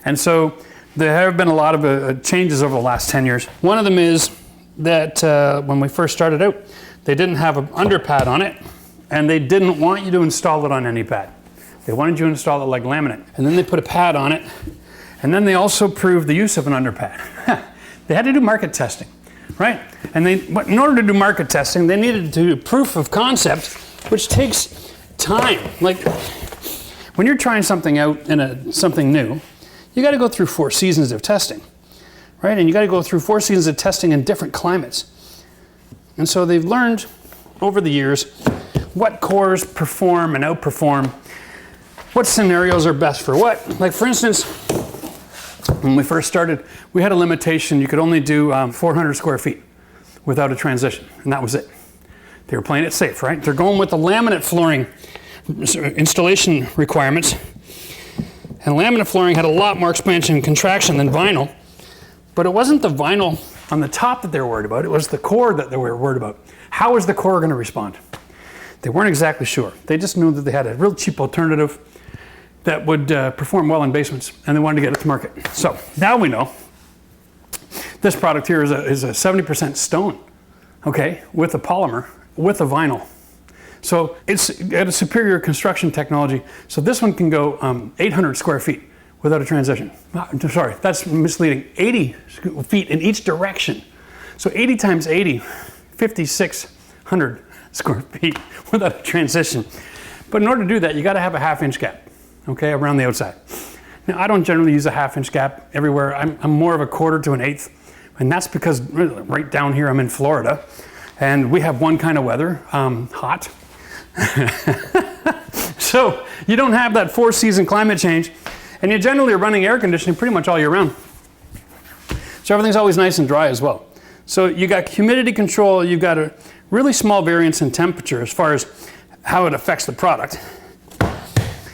And so there have been a lot of changes over the last 10 years. One of them is that when we first started out, they didn't have an underpad on it, and they didn't want you to install it on any pad. They wanted you to install it like laminate. And then they put a pad on it, and then they also proved the use of an underpad. They had to do market testing, right? And in order to do market testing, they needed to do proof of concept, which takes time. Like when you're trying something out in something new, you got to go through 4 seasons of testing, right? And you got to go through 4 seasons of testing in different climates. And so they've learned over the years what cores perform and outperform, what scenarios are best for what. Like for instance, when we first started, we had a limitation. You could only do 400 square feet without a transition, and that was it. They were playing it safe, right? They're going with the laminate flooring installation requirements. And laminate flooring had a lot more expansion and contraction than vinyl, but it wasn't the vinyl on the top that they were worried about, it was the core that they were worried about. How is the core gonna respond? They weren't exactly sure. They just knew that they had a real cheap alternative that would perform well in basements, and they wanted to get it to market. So now we know this product here is a 70% stone, okay, with a polymer, with a vinyl. So it's got a superior construction technology. So this one can go 800 square feet without a transition. Sorry, that's misleading. 80 feet in each direction. So 80 times 80, 5,600 square feet without a transition. But in order to do that, you got to have a 1/2 inch gap, okay, around the outside. Now, I don't generally use a 1/2 inch gap everywhere. I'm more of a 1/4 to 1/8. And that's because right down here, I'm in Florida, and we have one kind of weather, hot. So you don't have that 4-season climate change, and you generally are running air conditioning pretty much all year round. So everything's always nice and dry as well. So you got humidity control, you've got a really small variance in temperature as far as how it affects the product.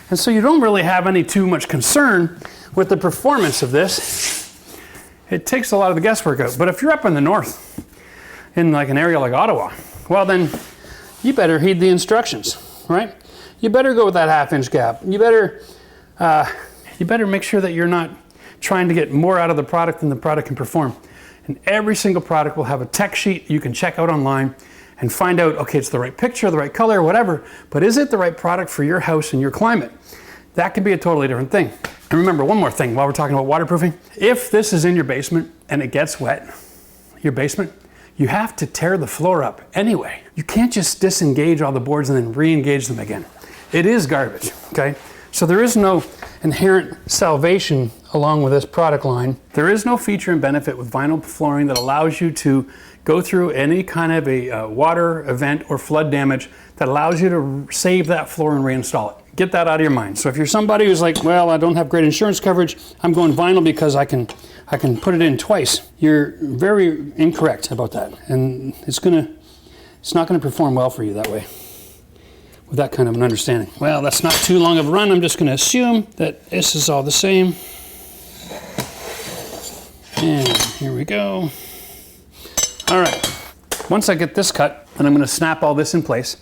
And so you don't really have any too much concern with the performance of this. It takes a lot of the guesswork out. But if you're up in the north, in like an area like Ottawa, well then you better heed the instructions, right? You better go with that 1/2 inch gap. You better make sure that you're not trying to get more out of the product than the product can perform. And every single product will have a tech sheet you can check out online and find out, okay, it's the right picture, the right color, whatever, but is it the right product for your house and your climate? That could be a totally different thing. And remember, one more thing while we're talking about waterproofing. If this is in your basement and it gets wet, your basement, you have to tear the floor up anyway. You can't just disengage all the boards and then re-engage them again. It is garbage, okay? So there is no inherent salvation along with this product line. There is no feature and benefit with vinyl flooring that allows you to go through any kind of a water event or flood damage that allows you to save that floor and reinstall it. Get that out of your mind. So if you're somebody who's like, well, I don't have great insurance coverage, I'm going vinyl because I can put it in twice, you're very incorrect about that. And it's not gonna perform well for you that way, with that kind of an understanding. Well, that's not too long of a run. I'm just gonna assume that this is all the same. And here we go. All right, once I get this cut, and I'm gonna snap all this in place,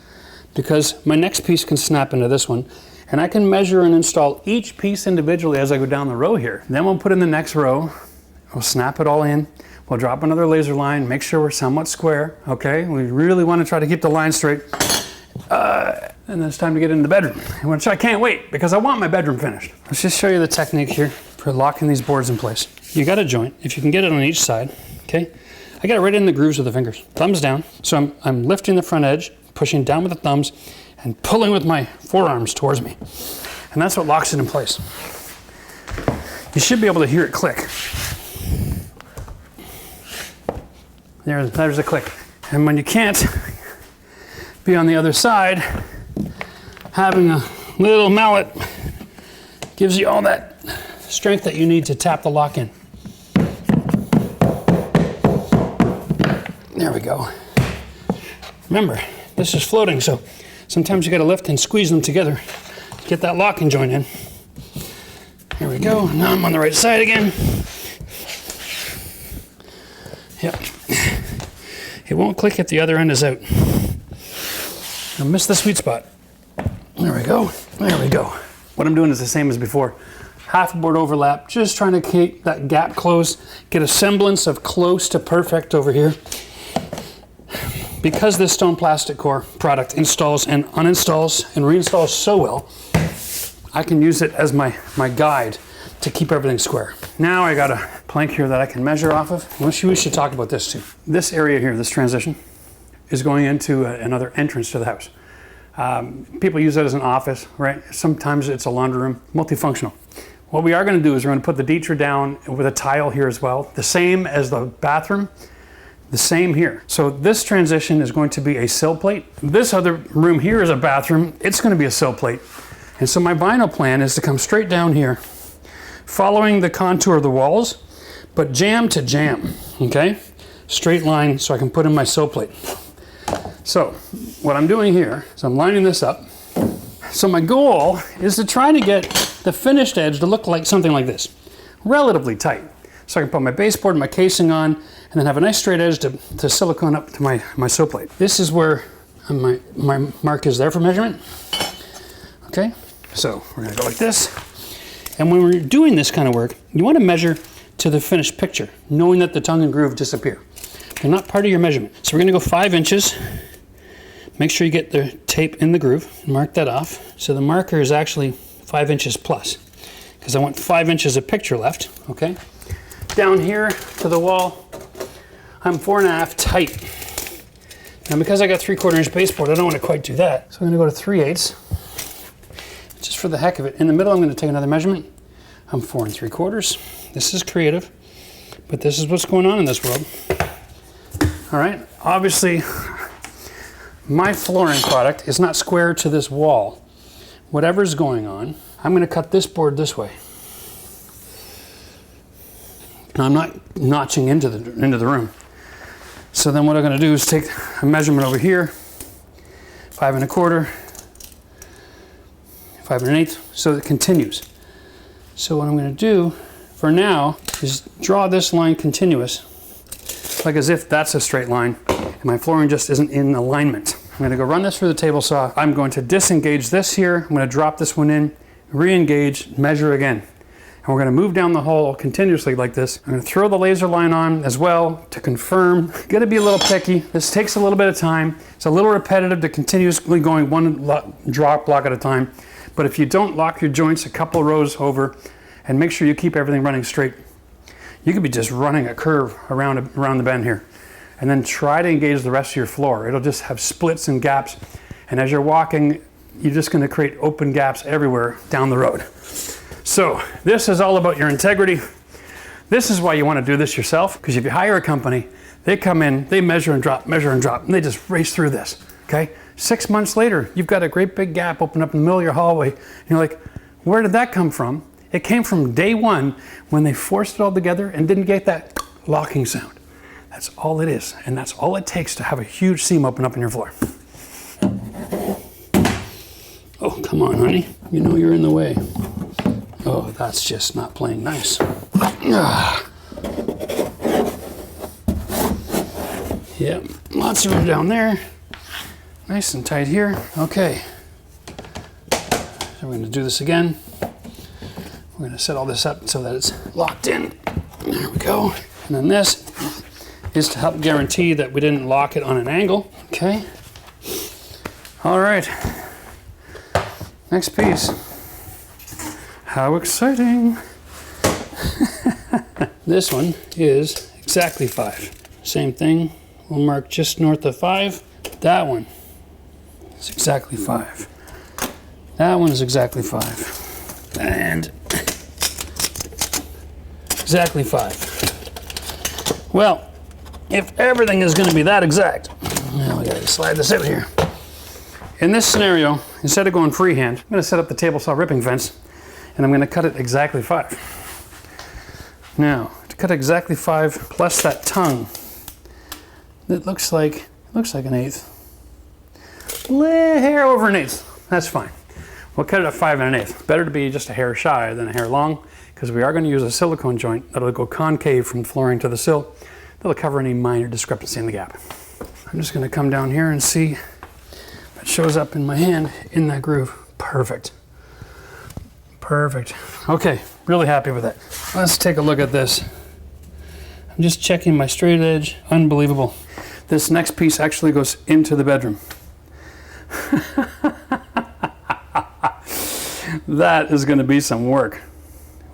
because my next piece can snap into this one, and I can measure and install each piece individually as I go down the row here. Then we'll put in the next row, we'll snap it all in, we'll drop another laser line, make sure we're somewhat square, okay? We really wanna try to keep the line straight. And then it's time to get into the bedroom, which I can't wait because I want my bedroom finished. Let's just show you the technique here for locking these boards in place. You got a joint, if you can get it on each side, okay? I got it right in the grooves with the fingers, thumbs down. So I'm lifting the front edge, pushing down with the thumbs, and pulling with my forearms towards me. And that's what locks it in place. You should be able to hear it click. There's a click. And when you can't be on the other side, having a little mallet gives you all that strength that you need to tap the lock in. There we go. Remember, this is floating, so sometimes you gotta lift and squeeze them together to get that locking joint in. Here we go. Now I'm on the right side again. Yep. It won't click if the other end is out. I missed the sweet spot. There we go. There we go. What I'm doing is the same as before. Half board overlap, just trying to keep that gap closed, get a semblance of close to perfect over here. Because this stone plastic core product installs and uninstalls and reinstalls so well, I can use it as my guide to keep everything square. Now I got a plank here that I can measure off of. We should talk about this too. This area here, this transition, is going into another entrance to the house. People use that as an office, right? Sometimes it's a laundry room, multifunctional. What we are gonna do is we're gonna put the Dieter down with a tile here as well, the same as the bathroom, the same here. So this transition is going to be a sill plate. This other room here is a bathroom. It's gonna be a sill plate. And so my vinyl plan is to come straight down here, following the contour of the walls, but jam to jam, okay? Straight line so I can put in my sill plate. So what I'm doing here is I'm lining this up. So my goal is to try to get the finished edge to look like something like this, relatively tight. So I can put my baseboard and my casing on and then have a nice straight edge to silicone up to my sill plate. This is where my mark is there for measurement. Okay, so we're gonna go like this. And when we're doing this kind of work, you wanna measure to the finished picture, knowing that the tongue and groove disappear. They're not part of your measurement. So we're gonna go 5 inches. Make sure you get the tape in the groove, mark that off. So the marker is actually 5 inches plus, because I want 5 inches of picture left, okay? Down here to the wall, I'm 4.5 tight. Now because I got 3/4 inch baseboard, I don't want to quite do that. So I'm gonna go to 3/8, just for the heck of it. In the middle, I'm gonna take another measurement. I'm 4 3/4. This is creative, but this is what's going on in this world. All right, obviously, my flooring product is not square to this wall. Whatever's going on, I'm gonna cut this board this way. Now I'm not notching into the room. So then what I'm gonna do is take a measurement over here, 5 1/4, 5 1/8, so it continues. So what I'm gonna do for now is draw this line continuous, like as if that's a straight line, and my flooring just isn't in alignment. I'm gonna go run this through the table saw. I'm going to disengage this here. I'm gonna drop this one in, re-engage, measure again. And we're gonna move down the hole continuously like this. I'm gonna throw the laser line on as well to confirm. Gotta be a little picky. This takes a little bit of time. It's a little repetitive to continuously going one drop block at a time. But if you don't lock your joints a couple rows over and make sure you keep everything running straight, you could be just running a curve around the bend here. and then try to engage the rest of your floor. It'll just have splits and gaps, and as you're walking, you're just going to create open gaps everywhere down the road. So this is all about your integrity. This is why you want to do this yourself, because if you hire a company, they come in, they measure and drop, and they just race through this, okay? 6 months later, you've got a great big gap open up in the middle of your hallway, and you're like, where did that come from? It came from day one when they forced it all together and didn't get that locking sound. That's all it is, and that's all it takes to have a huge seam open up in your floor. Oh, come on, honey. You know you're in the way. Oh, that's just not playing nice. Yep, lots of room down there. Nice and tight here. Okay. So we're going to do this again. We're going to set all this up so that it's locked in. There we go. And then this is to help guarantee that we didn't lock it on an angle. Okay. All right. Next piece. How exciting. This one is exactly 5. Same thing. We'll mark just north of 5. That one is exactly 5. That one is exactly 5. And exactly 5. Well, if everything is going to be that exact, now we got to slide this out here. In this scenario, instead of going freehand, I'm going to set up the table saw ripping fence, and I'm going to cut it exactly 5. Now, to cut exactly 5 plus that tongue, it looks like an 1/8. Hair over an 1/8. That's fine. We'll cut it at 5 1/8. Better to be just a hair shy than a hair long, because we are going to use a silicone joint that'll go concave from the flooring to the sill. That'll cover any minor discrepancy in the gap. I'm just going to come down here and see if it shows up in my hand in that groove. Perfect. Perfect. Okay, really happy with that. Let's take a look at this. I'm just checking my straight edge. Unbelievable. This next piece actually goes into the bedroom. That is going to be some work.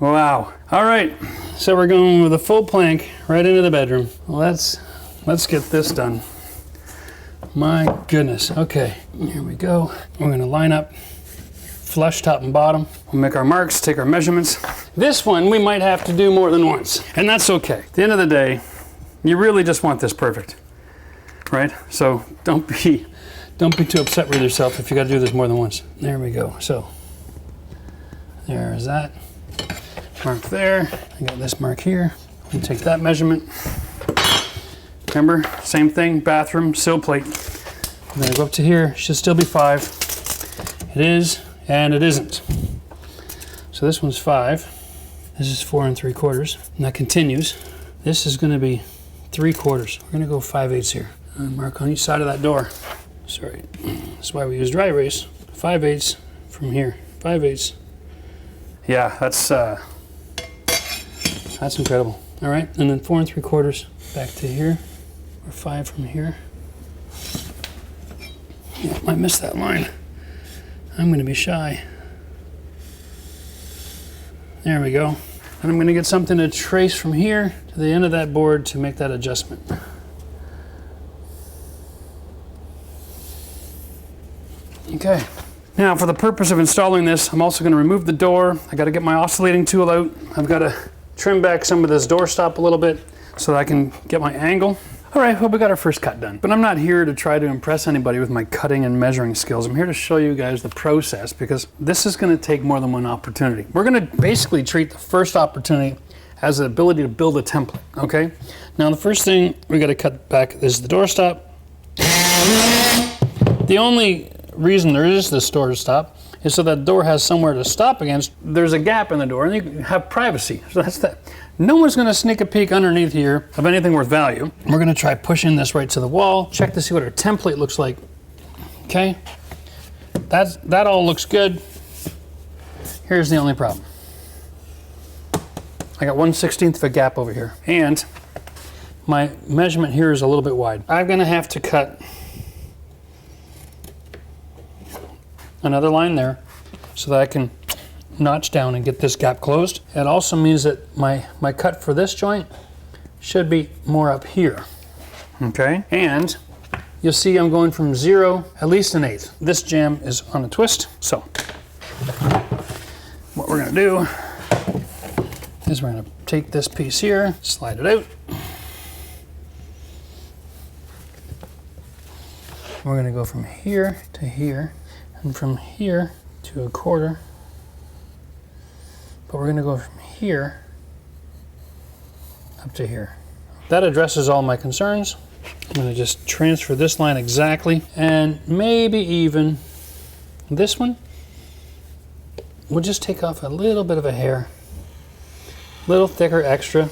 Wow. All right, so we're going with a full plank right into the bedroom. Let's get this done. My goodness. Okay, here we go. We're going to line up flush top and bottom. We'll make our marks, take our measurements. This one we might have to do more than once, and that's okay. At the end of the day, you really just want this perfect, right? So don't be too upset with yourself if you got to do this more than once. There we go. So there's that mark there. I got this mark here. We'll take that measurement. Remember, same thing, bathroom, sill plate. I'm gonna go up to here, should still be 5. It is, and it isn't. So this one's 5. This is 4 3/4, and that continues. This is gonna be 3/4. We're gonna go 5/8 here. And mark on each side of that door. Sorry, that's why we use dry erase. 5/8 from here, 5/8. Yeah, that's incredible. All right, and then 4 3/4 back to here, or 5 from here. Yeah, I missed that line. I'm going to be shy. There we go. And I'm going to get something to trace from here to the end of that board to make that adjustment. Okay. Now, for the purpose of installing this, I'm also going to remove the door. I got to get my oscillating tool out. I've got to trim back some of this door stop a little bit so that I can get my angle. All right, well, we got our first cut done. But I'm not here to try to impress anybody with my cutting and measuring skills. I'm here to show you guys the process, because this is going to take more than one opportunity. We're going to basically treat the first opportunity as the ability to build a template, okay? Now, the first thing we got to cut back is the door stop. The only reason there is this door stop is so that door has somewhere to stop against. There's a gap in the door, and you have privacy. So that's that. No one's going to sneak a peek underneath here of anything worth value. We're going to try pushing this right to the wall. Check to see what our template looks like. Okay, that all looks good. Here's the only problem. I got 1/16 of a gap over here, and my measurement here is a little bit wide. I'm going to have to cut another line there so that I can notch down and get this gap closed. It also means that my cut for this joint should be more up here. Okay, and you'll see I'm going from 0 at least an 1/8. This jam is on a twist, so what we're gonna do is we're gonna take this piece here, slide it out. We're gonna go from here to here, and from here to 1/4. But we're gonna go from here up to here. That addresses all my concerns. I'm gonna just transfer this line exactly, and maybe even this one. We'll just take off a little bit of a hair. Little thicker extra.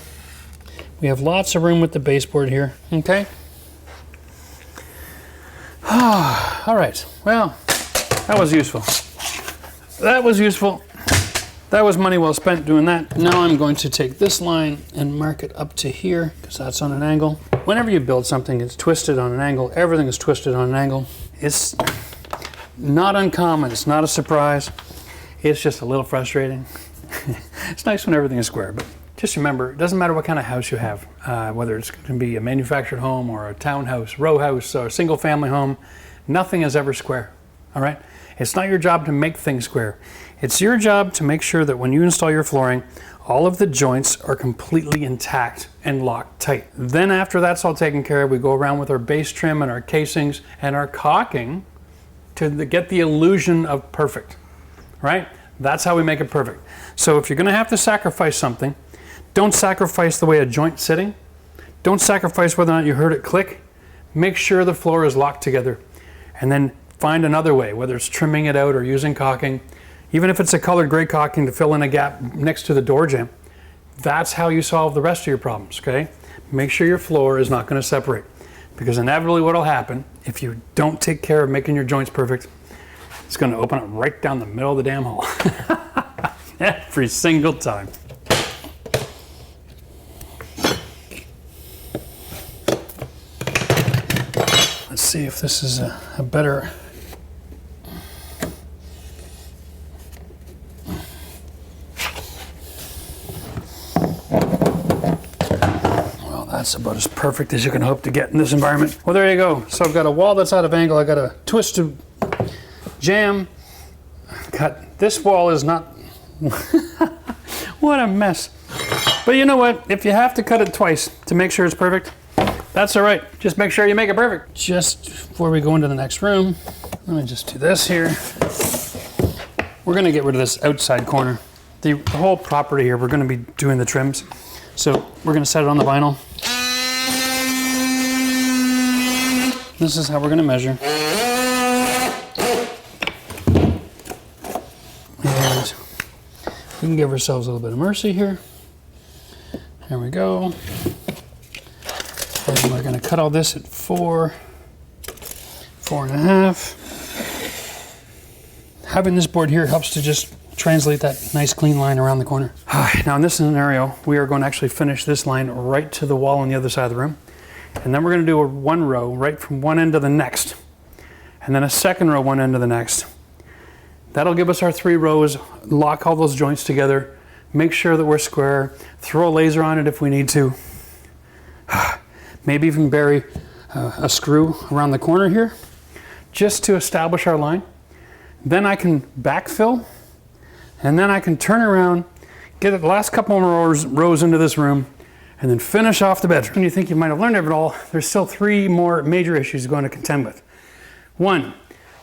We have lots of room with the baseboard here, okay? All right, well, that was useful. That was useful. That was money well spent doing that. Now I'm going to take this line and mark it up to here, because that's on an angle. Whenever you build something, it's twisted on an angle. Everything is twisted on an angle. It's not uncommon, it's not a surprise. It's just a little frustrating. It's nice when everything is square, but just remember, it doesn't matter what kind of house you have, whether it's going to be a manufactured home or a townhouse, row house, or a single family home, nothing is ever square, all right? It's not your job to make things square. It's your job to make sure that when you install your flooring, all of the joints are completely intact and locked tight. Then after that's all taken care of, we go around with our base trim and our casings and our caulking to get the illusion of perfect, right? That's how we make it perfect. So if you're gonna have to sacrifice something, don't sacrifice the way a joint's sitting. Don't sacrifice whether or not you heard it click. Make sure the floor is locked together, and then find another way, whether it's trimming it out or using caulking. Even if it's a colored gray caulking to fill in a gap next to the door jamb, that's how you solve the rest of your problems, okay? Make sure your floor is not gonna separate, because inevitably what'll happen if you don't take care of making your joints perfect, it's gonna open up right down the middle of the damn hole. Every single time. Let's see if this is a better... That's about as perfect as you can hope to get in this environment. Well, there you go. So I've got a wall that's out of angle. I got a twisted jamb. Cut. This wall is not... What a mess. But you know what? If you have to cut it twice to make sure it's perfect, that's all right. Just make sure you make it perfect. Just before we go into the next room, let me just do this here. We're going to get rid of this outside corner. The whole property here, we're going to be doing the trims. So we're going to set it on the vinyl. This is how we're going to measure. And we can give ourselves a little bit of mercy here. There we go. And we're going to cut all this at 4, 4.5. Having this board here helps to just translate that nice clean line around the corner. Now in this scenario, we are going to actually finish this line right to the wall on the other side of the room. And then we're going to do a one row right from one end to the next. And then a second row one end to the next. That'll give us our 3 rows, lock all those joints together, make sure that we're square, throw a laser on it if we need to. Maybe even bury a screw around the corner here, just to establish our line. Then I can backfill, and then I can turn around, get the last couple more rows into this room, and then finish off the bedroom. When you think you might have learned it all, there's still 3 more major issues going to contend with. 1,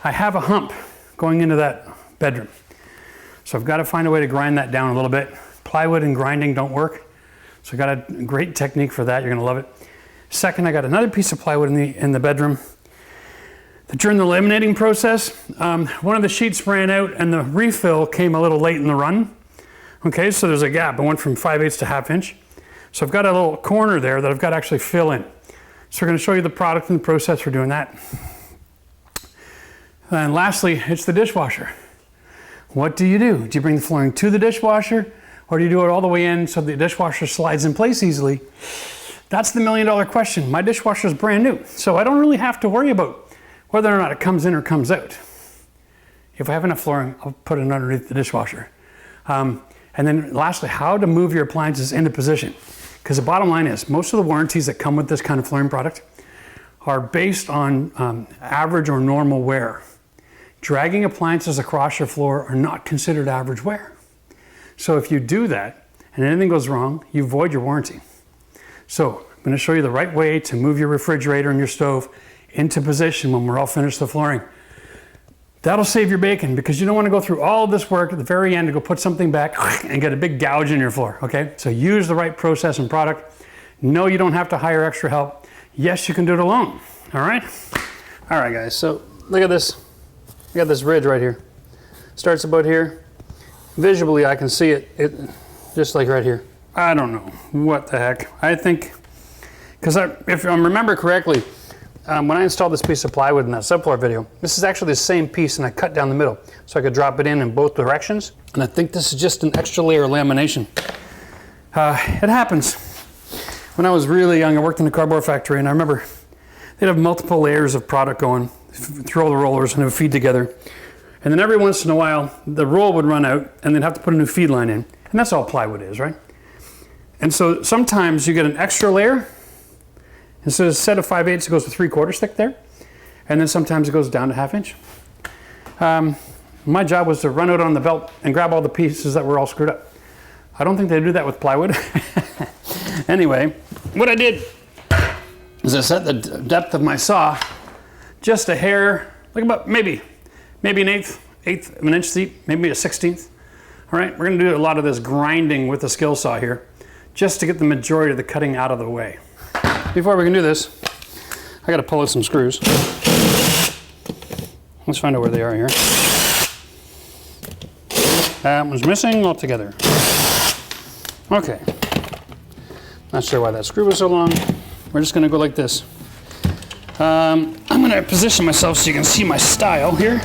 I have a hump going into that bedroom. So I've got to find a way to grind that down a little bit. Plywood and grinding don't work. So I've got a great technique for that. You're gonna love it. Second, I got another piece of plywood in the bedroom. During the laminating process, one of the sheets ran out and the refill came a little late in the run. Okay, so there's a gap. I went from 5/8 to 1/2 inch. So I've got a little corner there that I've got to actually fill in. So we're going to show you the product and the process for doing that. And lastly, it's the dishwasher. What do? Do you bring the flooring to the dishwasher, or do you do it all the way in so the dishwasher slides in place easily? That's the $1,000,000 question. My dishwasher is brand new, so I don't really have to worry about whether or not it comes in or comes out. If I have enough flooring, I'll put it underneath the dishwasher. And then lastly, how to move your appliances into position. Because the bottom line is, most of the warranties that come with this kind of flooring product are based on average or normal wear. Dragging appliances across your floor are not considered average wear. So if you do that and anything goes wrong, you void your warranty. So I'm going to show you the right way to move your refrigerator and your stove into position when we're all finished the flooring. That'll save your bacon because you don't want to go through all this work at the very end to go put something back and get a big gouge in your floor, okay? So use the right process and product. No, you don't have to hire extra help. Yes, you can do it alone, all right? All right, guys, so look at this. I got this ridge right here. Starts about here. Visually, I can see it just like right here. I don't know what the heck. I think, because if I remember correctly, when I installed this piece of plywood in that subfloor video, this is actually the same piece and I cut down the middle so I could drop it in both directions. And I think this is just an extra layer of lamination. It happens. When I was really young, I worked in a cardboard factory and I remember they'd have multiple layers of product going through all the rollers and it would feed together. And then every once in a while, the roll would run out and they'd have to put a new feed line in. And that's all plywood is, right? And so sometimes you get an extra layer. And so instead of 5/8, it goes to 3/4 thick there. And then sometimes it goes down to 1/2 inch. My job was to run out on the belt and grab all the pieces that were all screwed up. I don't think they do that with plywood. Anyway, what I did is I set the depth of my saw just a hair, like about maybe an eighth of an inch deep, maybe a 1/16. All right, we're gonna do a lot of this grinding with the skill saw here, just to get the majority of the cutting out of the way. Before we can do this, I gotta pull out some screws. Let's find out where they are here. That one's missing altogether. Okay. Not sure why that screw was so long. We're just gonna go like this. I'm gonna position myself so you can see my style here.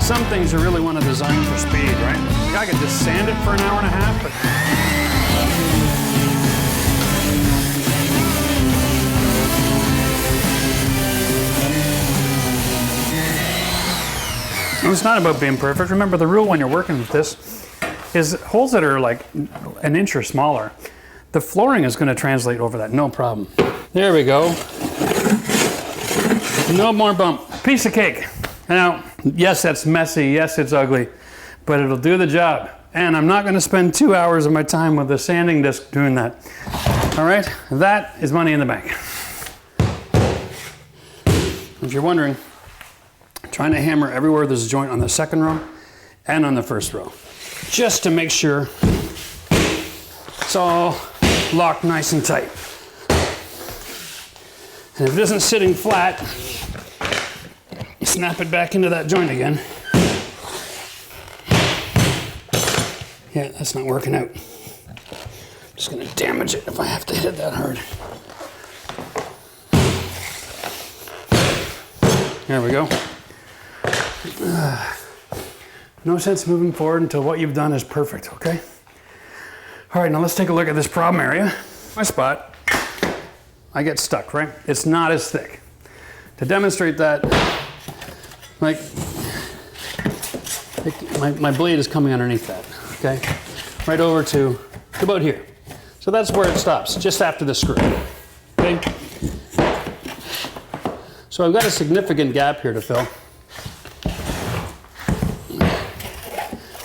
Some things you really want to design for speed, right? I could just sand it for an hour and a half, but it's not about being perfect. Remember, the rule when you're working with this is holes that are like an inch or smaller. The flooring is going to translate over that, no problem. There we go. No more bump. Piece of cake. Now, yes, that's messy, yes, it's ugly, but it'll do the job. And I'm not gonna spend 2 hours of my time with a sanding disc doing that. All right, that is money in the bank. If you're wondering, I'm trying to hammer everywhere there's a joint on the second row and on the first row, just to make sure it's all locked nice and tight. And if it isn't sitting flat, snap it back into that joint again. Yeah, that's not working out. I'm just gonna damage it if I have to hit it that hard. There we go. No sense moving forward until what you've done is perfect, okay? All right, now let's take a look at this problem area. My spot, I get stuck, right? It's not as thick. To demonstrate that, like, my blade is coming underneath that, okay? Right over to about here. So that's where it stops, just after the screw, okay? So I've got a significant gap here to fill.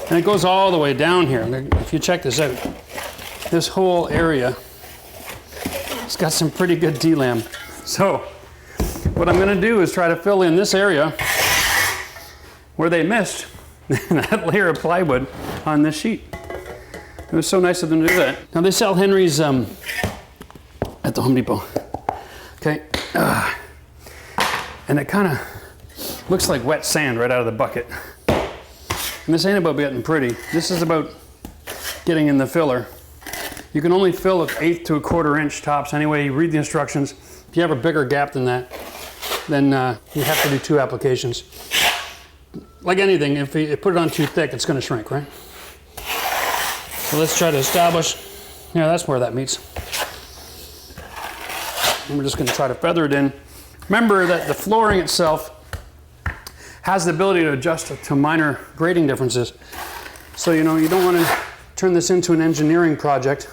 And it goes all the way down here. If you check this out, this whole area, it's got some pretty good D-lam. So what I'm gonna do is try to fill in this area where they missed that layer of plywood on this sheet. It was so nice of them to do that. Now they sell Henry's at the Home Depot. Okay, and it kind of looks like wet sand right out of the bucket. And this ain't about getting pretty. This is about getting in the filler. You can only fill 1/8 to 1/4 inch tops anyway. You read the instructions. If you have a bigger gap than that, then you have to do 2 applications. Like anything, if you put it on too thick, it's going to shrink, right? So let's try to establish, yeah, that's where that meets. And we're just gonna try to feather it in. Remember that the flooring itself has the ability to adjust to minor grading differences. So, you know, you don't wanna turn this into an engineering project.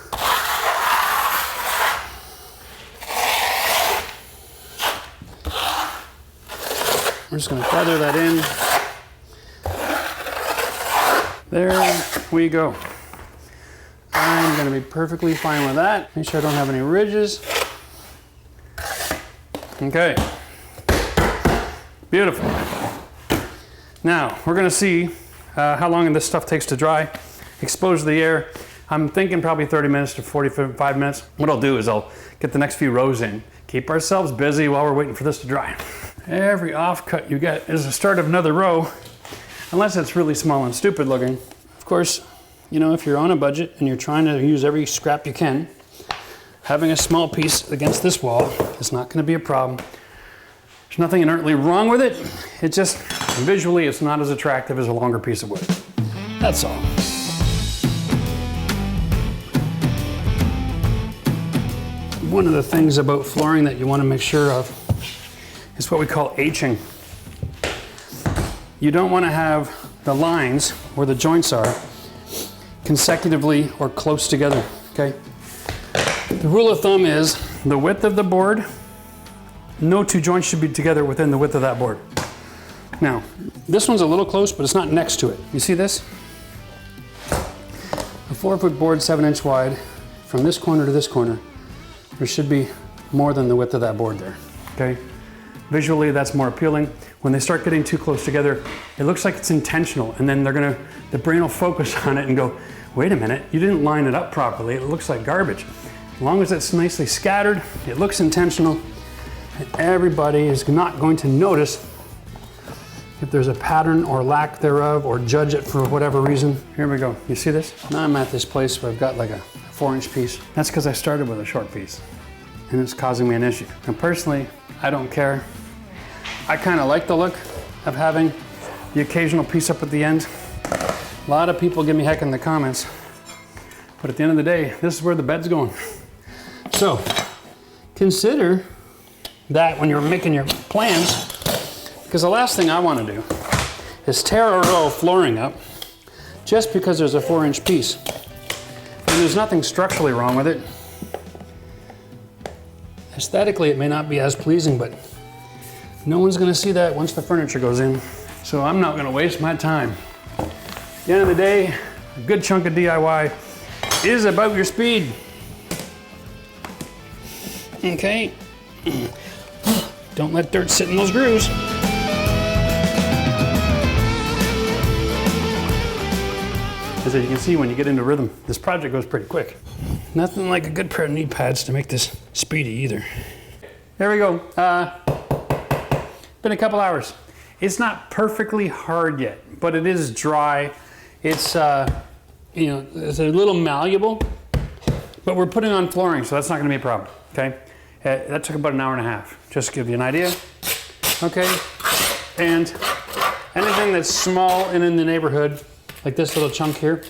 We're just gonna feather that in. There we go. I'm gonna be perfectly fine with that. Make sure I don't have any ridges. Okay, beautiful. Now, we're gonna see how long this stuff takes to dry. Expose the air. I'm thinking probably 30 minutes to 45 minutes. What I'll do is I'll get the next few rows in. Keep ourselves busy while we're waiting for this to dry. Every offcut you get is the start of another row, unless it's really small and stupid looking. Of course, you know, if you're on a budget and you're trying to use every scrap you can, having a small piece against this wall is not going to be a problem. There's nothing inherently wrong with it. It just, visually, it's not as attractive as a longer piece of wood. That's all. One of the things about flooring that you want to make sure of is what we call Hing. You don't want to have the lines where the joints are consecutively or close together, okay? The rule of thumb is the width of the board, no two joints should be together within the width of that board. Now, this one's a little close, but it's not next to it. You see this? A 4-foot board, 7-inch wide, from this corner to this corner, there should be more than the width of that board there, okay? Visually, that's more appealing. When they start getting too close together, it looks like it's intentional, and then the brain will focus on it and go, wait a minute, you didn't line it up properly, it looks like garbage. As long as it's nicely scattered, it looks intentional, and everybody is not going to notice if there's a pattern or lack thereof, or judge it for whatever reason. Here we go, you see this? Now I'm at this place where I've got like a 4-inch piece. That's because I started with a short piece, and it's causing me an issue. And personally, I don't care. I kind of like the look of having the occasional piece up at the end. A lot of people give me heck in the comments, but at the end of the day, this is where the bed's going. So consider that when you're making your plans, because the last thing I want to do is tear a row of flooring up just because there's a 4-inch piece. And there's nothing structurally wrong with it. Aesthetically, it may not be as pleasing, but no one's going to see that once the furniture goes in. So I'm not going to waste my time. At the end of the day, a good chunk of DIY is about your speed. Okay. Don't let dirt sit in those grooves. As you can see, when you get into rhythm, this project goes pretty quick. Nothing like a good pair of knee pads to make this speedy either. There we go. Been a couple hours. It's not perfectly hard yet, but it is dry. It's, you know, it's a little malleable, but we're putting on flooring, so that's not gonna be a problem, okay? That took about an hour and a half, just to give you an idea, okay? And anything that's small and in the neighborhood, like this little chunk here.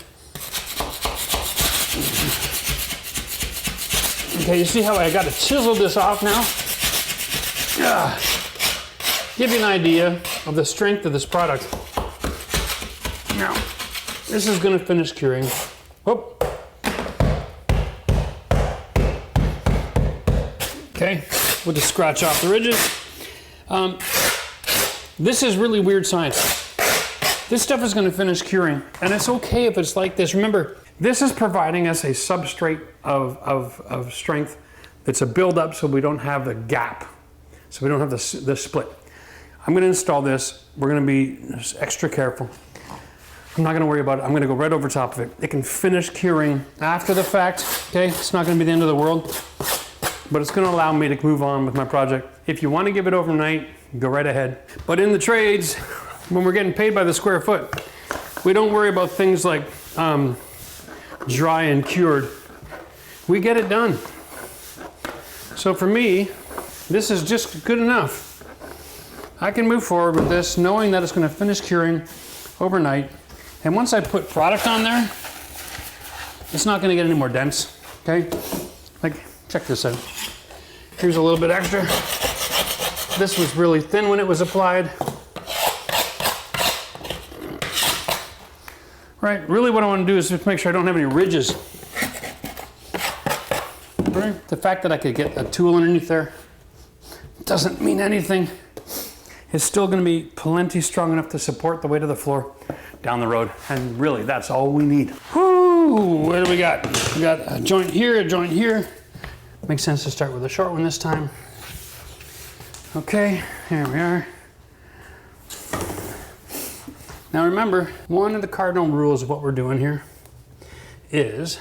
Okay, you see how I got to chisel this off now? Give you an idea of the strength of this product. Now, this is going to finish curing. Whoop. Okay, we'll just scratch off the ridges. This is really weird science. This stuff is going to finish curing, and it's okay if it's like this. Remember, this is providing us a substrate of strength. It's a buildup so we don't have the gap, so we don't have the split. I'm going to install this. We're going to be extra careful. I'm not going to worry about it. I'm going to go right over top of it. It can finish curing after the fact, okay? It's not going to be the end of the world, but it's going to allow me to move on with my project. If you want to give it overnight, go right ahead. But in the trades, when we're getting paid by the square foot, we don't worry about things like dry and cured. We get it done. So for me, this is just good enough. I can move forward with this knowing that it's going to finish curing overnight. And once I put product on there, it's not gonna get any more dense, okay? Like, check this out. Here's a little bit extra. This was really thin when it was applied. Right, really what I want to do is just make sure I don't have any ridges. Right? The fact that I could get a tool underneath there doesn't mean anything. It's still going to be plenty strong enough to support the weight of the floor down the road. And really, that's all we need. Whoo! What do we got? We got a joint here, a joint here. Makes sense to start with a short one this time. Okay, here we are. Now remember, one of the cardinal rules of what we're doing here is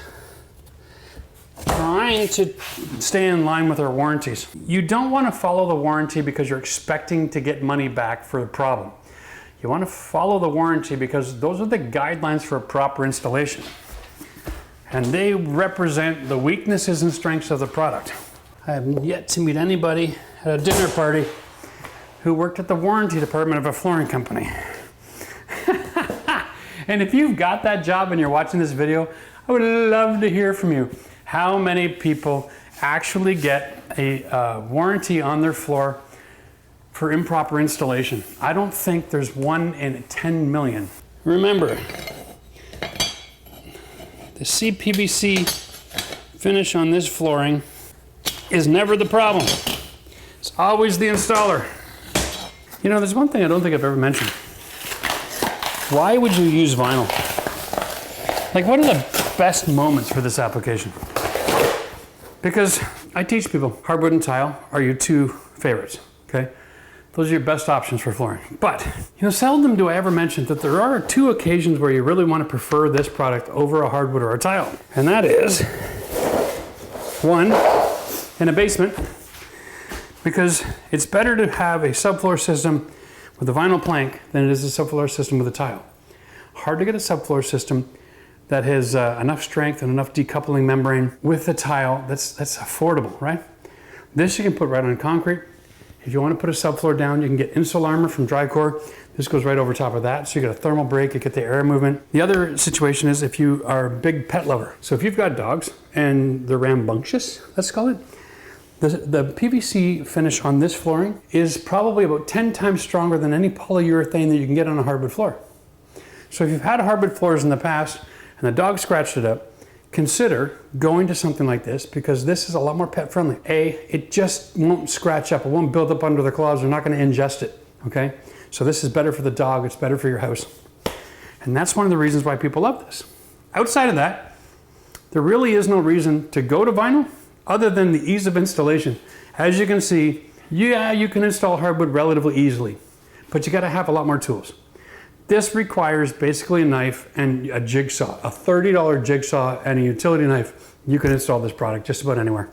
trying to stay in line with our warranties. You don't want to follow the warranty because you're expecting to get money back for the problem. You want to follow the warranty because those are the guidelines for a proper installation. And they represent the weaknesses and strengths of the product. I have yet to meet anybody at a dinner party who worked at the warranty department of a flooring company. And if you've got that job and you're watching this video, I would love to hear from you. How many people actually get a warranty on their floor for improper installation? I don't think there's 1 in 10 million. Remember, the CPVC finish on this flooring is never the problem. It's always the installer. You know, there's one thing I don't think I've ever mentioned. Why would you use vinyl? Like, what are the best moments for this application? Because I teach people hardwood and tile are your two favorites, okay? Those are your best options for flooring. But, you know, seldom do I ever mention that there are 2 occasions where you really want to prefer this product over a hardwood or a tile. And that is, 1, in a basement, because it's better to have a subfloor system with a vinyl plank than it is a subfloor system with a tile. Hard to get a subfloor system that has enough strength and enough decoupling membrane with a tile that's affordable, right? This you can put right on concrete. If you want to put a subfloor down, you can get insole armor from Drycore. This goes right over top of that, so you get a thermal break, you get the air movement. The other situation is if you are a big pet lover. So if you've got dogs and they're rambunctious, let's call it, the PVC finish on this flooring is probably about 10 times stronger than any polyurethane that you can get on a hardwood floor. So if you've had hardwood floors in the past and the dog scratched it up, consider going to something like this because this is a lot more pet friendly. It just won't scratch up. It won't build up under the claws. They're not going to ingest it, okay? So this is better for the dog. It's better for your house. And that's one of the reasons why people love this. Outside of that, there really is no reason to go to vinyl other than the ease of installation. As you can see, yeah, you can install hardwood relatively easily, but you gotta have a lot more tools. This requires basically a knife and a jigsaw, a $30 jigsaw and a utility knife. You can install this product just about anywhere.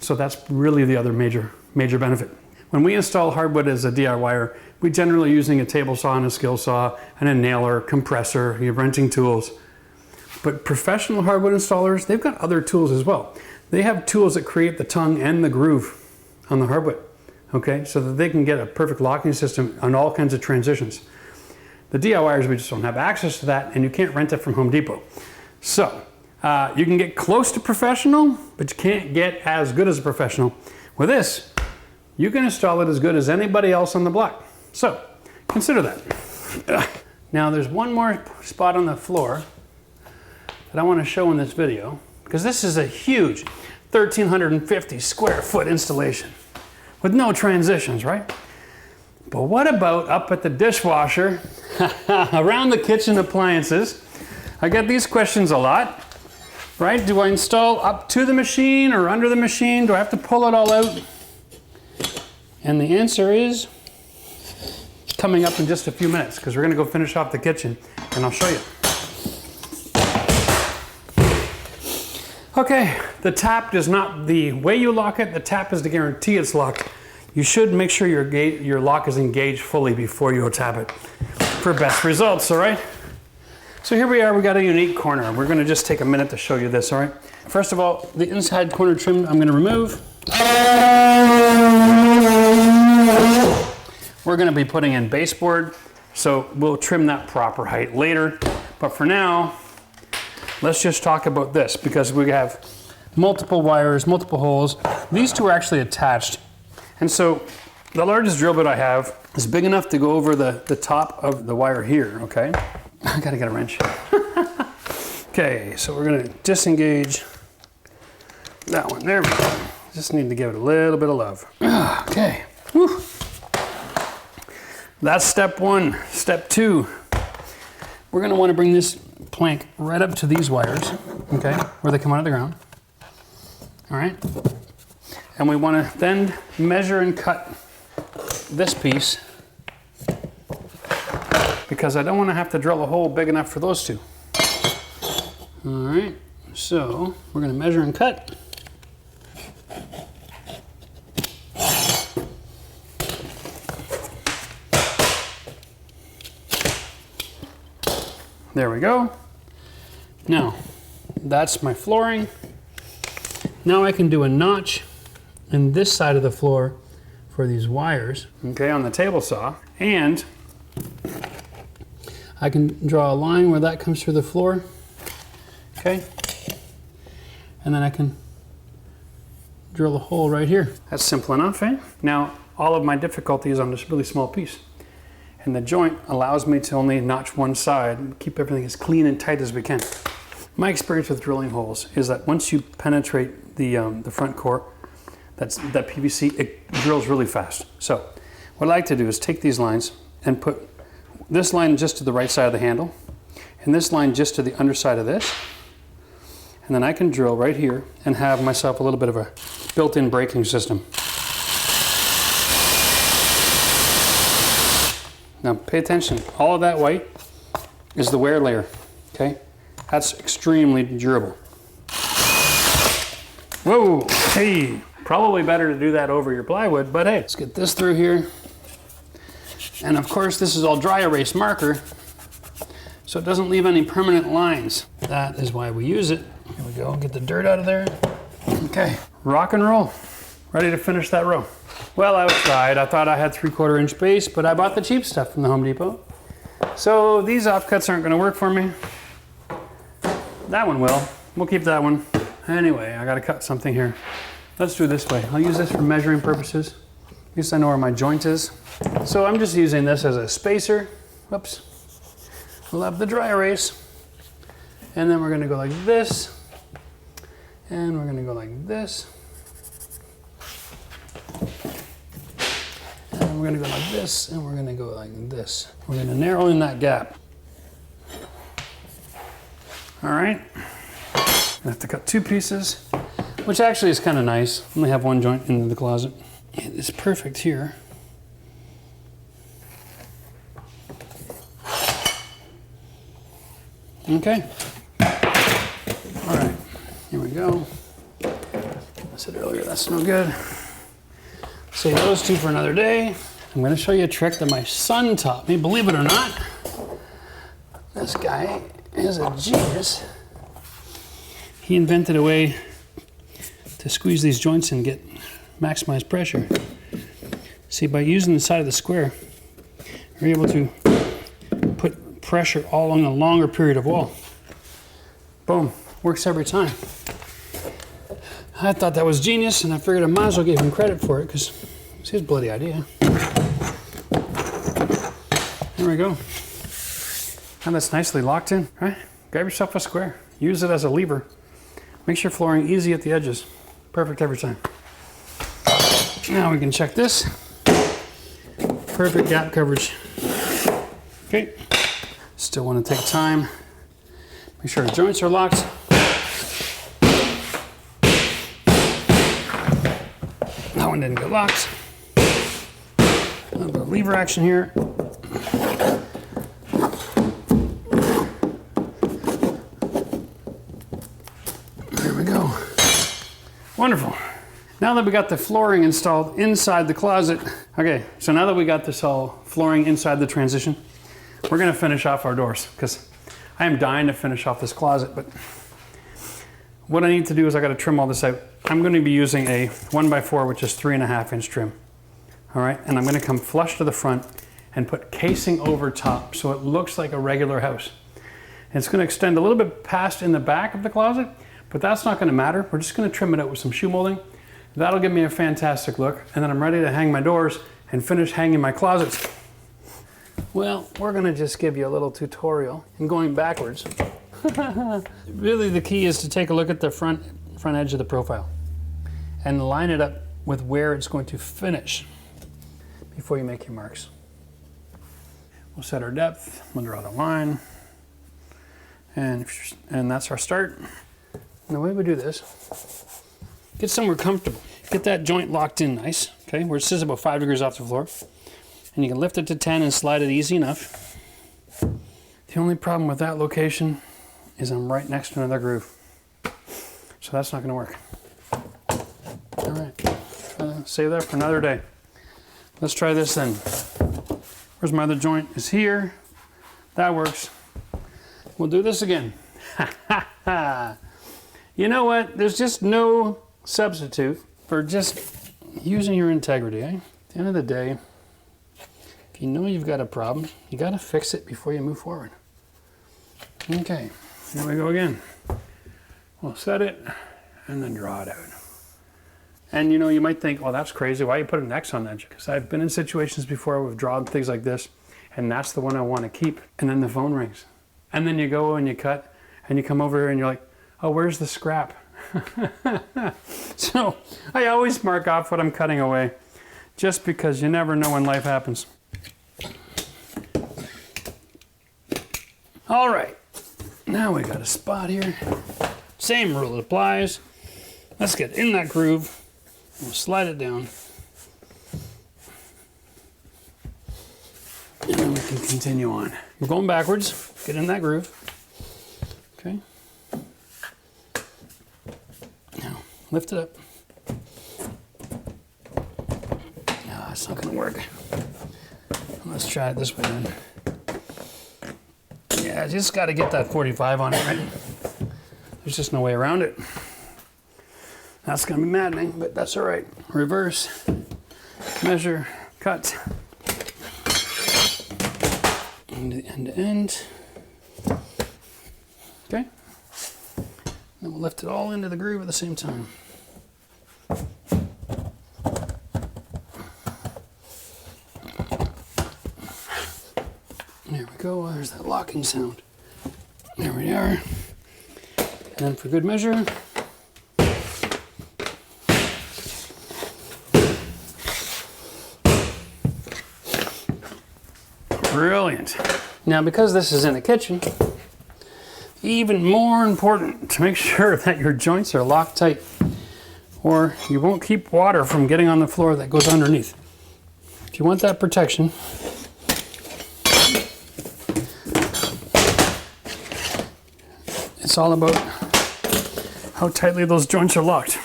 So that's really the other major benefit. When we install hardwood as a DIYer, we're generally using a table saw and a skill saw and a nailer, compressor, you're renting tools. But professional hardwood installers, they've got other tools as well. They have tools that create the tongue and the groove on the hardwood, okay? So that they can get a perfect locking system on all kinds of transitions. The DIYers, we just don't have access to that, and you can't rent it from Home Depot. So, you can get close to professional, but you can't get as good as a professional. With this, you can install it as good as anybody else on the block. So, consider that. Now, there's one more spot on the floor that I want to show in this video, because this is a huge 1,350 square foot installation with no transitions, right? But what about up at the dishwasher, around the kitchen appliances? I get these questions a lot, right? Do I install up to the machine or under the machine? Do I have to pull it all out? And the answer is coming up in just a few minutes, because we're going to go finish off the kitchen and I'll show you. Okay, the tap is not the way you lock it, the tap is to guarantee it's locked. You should make sure your lock is engaged fully before you tap it for best results, all right? So here we are, we got a unique corner. We're gonna just take a minute to show you this, all right? First of all, the inside corner trim I'm gonna remove. We're gonna be putting in baseboard, so we'll trim that proper height later. But for now, let's just talk about this because we have multiple wires, multiple holes. These two are actually attached. And so the largest drill bit I have is big enough to go over the top of the wire here, okay? I gotta get a wrench. Okay, so we're gonna disengage that one. There we go. Just need to give it a little bit of love. Okay. Whew. That's step one. Step two, we're gonna wanna bring this plank right up to these wires, okay, where they come out of the ground. All right. And we wanna then measure and cut this piece because I don't wanna have to drill a hole big enough for those two. All right, so we're gonna measure and cut. There we go. Now, that's my flooring. Now I can do a notch in this side of the floor for these wires, okay, on the table saw. And I can draw a line where that comes through the floor, okay? And then I can drill a hole right here. That's simple enough, eh? Now, all of my difficulty is on this really small piece. And the joint allows me to only notch one side and keep everything as clean and tight as we can. My experience with drilling holes is that once you penetrate the front core, that PVC, it drills really fast. So what I like to do is take these lines and put this line just to the right side of the handle and this line just to the underside of this. And then I can drill right here and have myself a little bit of a built-in braking system. Now pay attention, all of that white is the wear layer, okay? That's extremely durable. Whoa, hey, probably better to do that over your plywood, but hey, let's get this through here. And of course, this is all dry erase marker, so it doesn't leave any permanent lines. That is why we use it. Here we go, get the dirt out of there. Okay, rock and roll. Ready to finish that row. Well, I was tried. I thought I had 3/4 inch base, but I bought the cheap stuff from the Home Depot. So these offcuts aren't gonna work for me. That one will. We'll keep that one. Anyway, I gotta cut something here. Let's do it this way. I'll use this for measuring purposes. At least I know where my joint is. So I'm just using this as a spacer. Whoops. We'll have the dry erase. And then we're gonna go like this. And we're gonna go like this. And we're gonna go like this, and we're gonna go like this. We're gonna narrow in that gap. All right. I have to cut two pieces, which actually is kind of nice. I only have one joint in the closet. It's perfect here. Okay. All right, here we go. I said earlier, that's no good. Save those two for another day. I'm gonna show you a trick that my son taught me. Believe it or not, this guy is a genius. He invented a way to squeeze these joints and get maximized pressure. See, by using the side of the square, you're able to put pressure all along a longer period of wall. Boom, works every time. I thought that was genius, and I figured I might as well give him credit for it because it's his bloody idea. There we go. Now that's nicely locked in, right? Grab yourself a square. Use it as a lever. Makes your flooring easy at the edges. Perfect every time. Now we can check this. Perfect gap coverage. Okay. Still want to take time. Make sure the joints are locked. That one didn't get locked. A little bit of lever action here. There we go. Wonderful. Now that we got the flooring installed inside the closet, okay, so now that we got this all flooring inside the transition, we're gonna finish off our doors because I am dying to finish off this closet, but what I need to do is I gotta trim all this out. I'm gonna be using a 1x4, which is 3.5 inch trim. All right, and I'm gonna come flush to the front and put casing over top so it looks like a regular house. It's going to extend a little bit past in the back of the closet, but that's not going to matter. We're just going to trim it out with some shoe molding. That'll give me a fantastic look, and then I'm ready to hang my doors and finish hanging my closets. Well, we're going to just give you a little tutorial in going backwards. Really, the key is to take a look at the front edge of the profile and line it up with where it's going to finish before you make your marks. We'll set our depth, we'll draw the line, and that's our start. And the way we do this, get somewhere comfortable. Get that joint locked in nice, okay, where it sits about 5 degrees off the floor. And you can lift it to 10 and slide it easy enough. The only problem with that location is I'm right next to another groove. So that's not gonna work. All right, save that for another day. Let's try this then. Where's my other joint? Is here. That works. We'll do this again. You know what? There's just no substitute for just using your integrity, eh? At the end of the day, if you know you've got a problem, you got to fix it before you move forward. Okay, here we go again. We'll set it and then draw it out. And you know, you might think, well, that's crazy. Why you put an X on that? Because I've been in situations before we've drawn things like this, and that's the one I want to keep. And then the phone rings. And then you go and you cut, and you come over here and you're like, oh, where's the scrap? So I always mark off what I'm cutting away, just because you never know when life happens. All right, now we got a spot here. Same rule applies. Let's get in that groove. We'll slide it down. And then we can continue on. We're going backwards. Get in that groove. Okay. Now, lift it up. No, it's not going to work. Let's try it this way then. Yeah, just got to get that 45 on it, right? There's just no way around it. That's going to be maddening, but that's all right. Reverse, measure, cut. End to end. Okay. Then we'll lift it all into the groove at the same time. There we go. There's that locking sound. There we are. And then for good measure, brilliant. Now, because this is in the kitchen, even more important to make sure that your joints are locked tight, or you won't keep water from getting on the floor that goes underneath. If you want that protection, it's all about how tightly those joints are locked.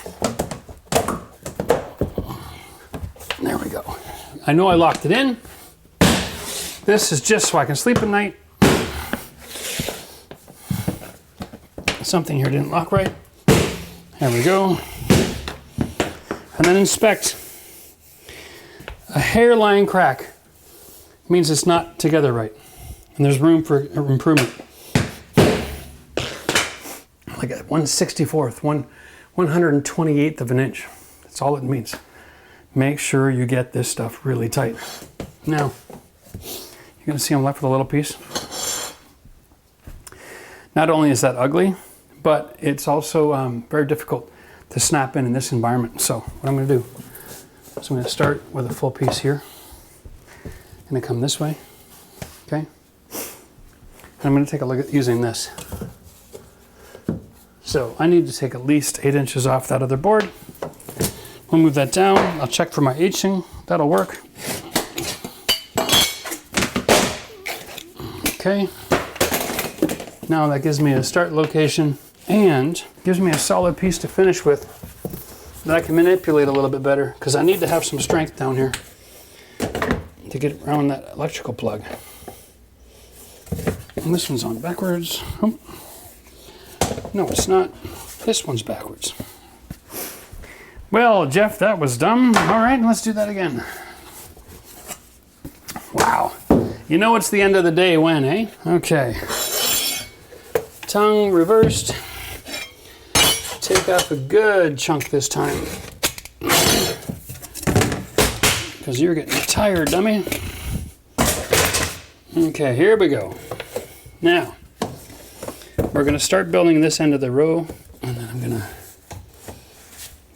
There we go. I know I locked it in. This is just so I can sleep at night. Something here didn't lock right. There we go. And then inspect. A hairline crack means it's not together right. And there's room for improvement. Like a 1/64th, 128th of an inch. That's all it means. Make sure you get this stuff really tight. Now, you're going to see I'm left with a little piece. Not only is that ugly, but it's also very difficult to snap in this environment. So what I'm going to do is I'm going to start with a full piece here. I'm going to come this way, okay? And I'm going to take a look at using this. So I need to take at least 8 inches off that other board. We'll move that down. I'll check for my Hing. That'll work. Okay, now that gives me a start location and gives me a solid piece to finish with that I can manipulate a little bit better, because I need to have some strength down here to get around that electrical plug. And this one's on backwards. Oh. No, it's not. This one's backwards. Well, Jeff, that was dumb. All right, let's do that again. Wow. You know it's the end of the day when, eh? Okay. tongue reversed. Take off a good chunk this time. Because you're getting tired, dummy. Okay, here we go. Now, we're going to start building this end of the row, and then I'm going to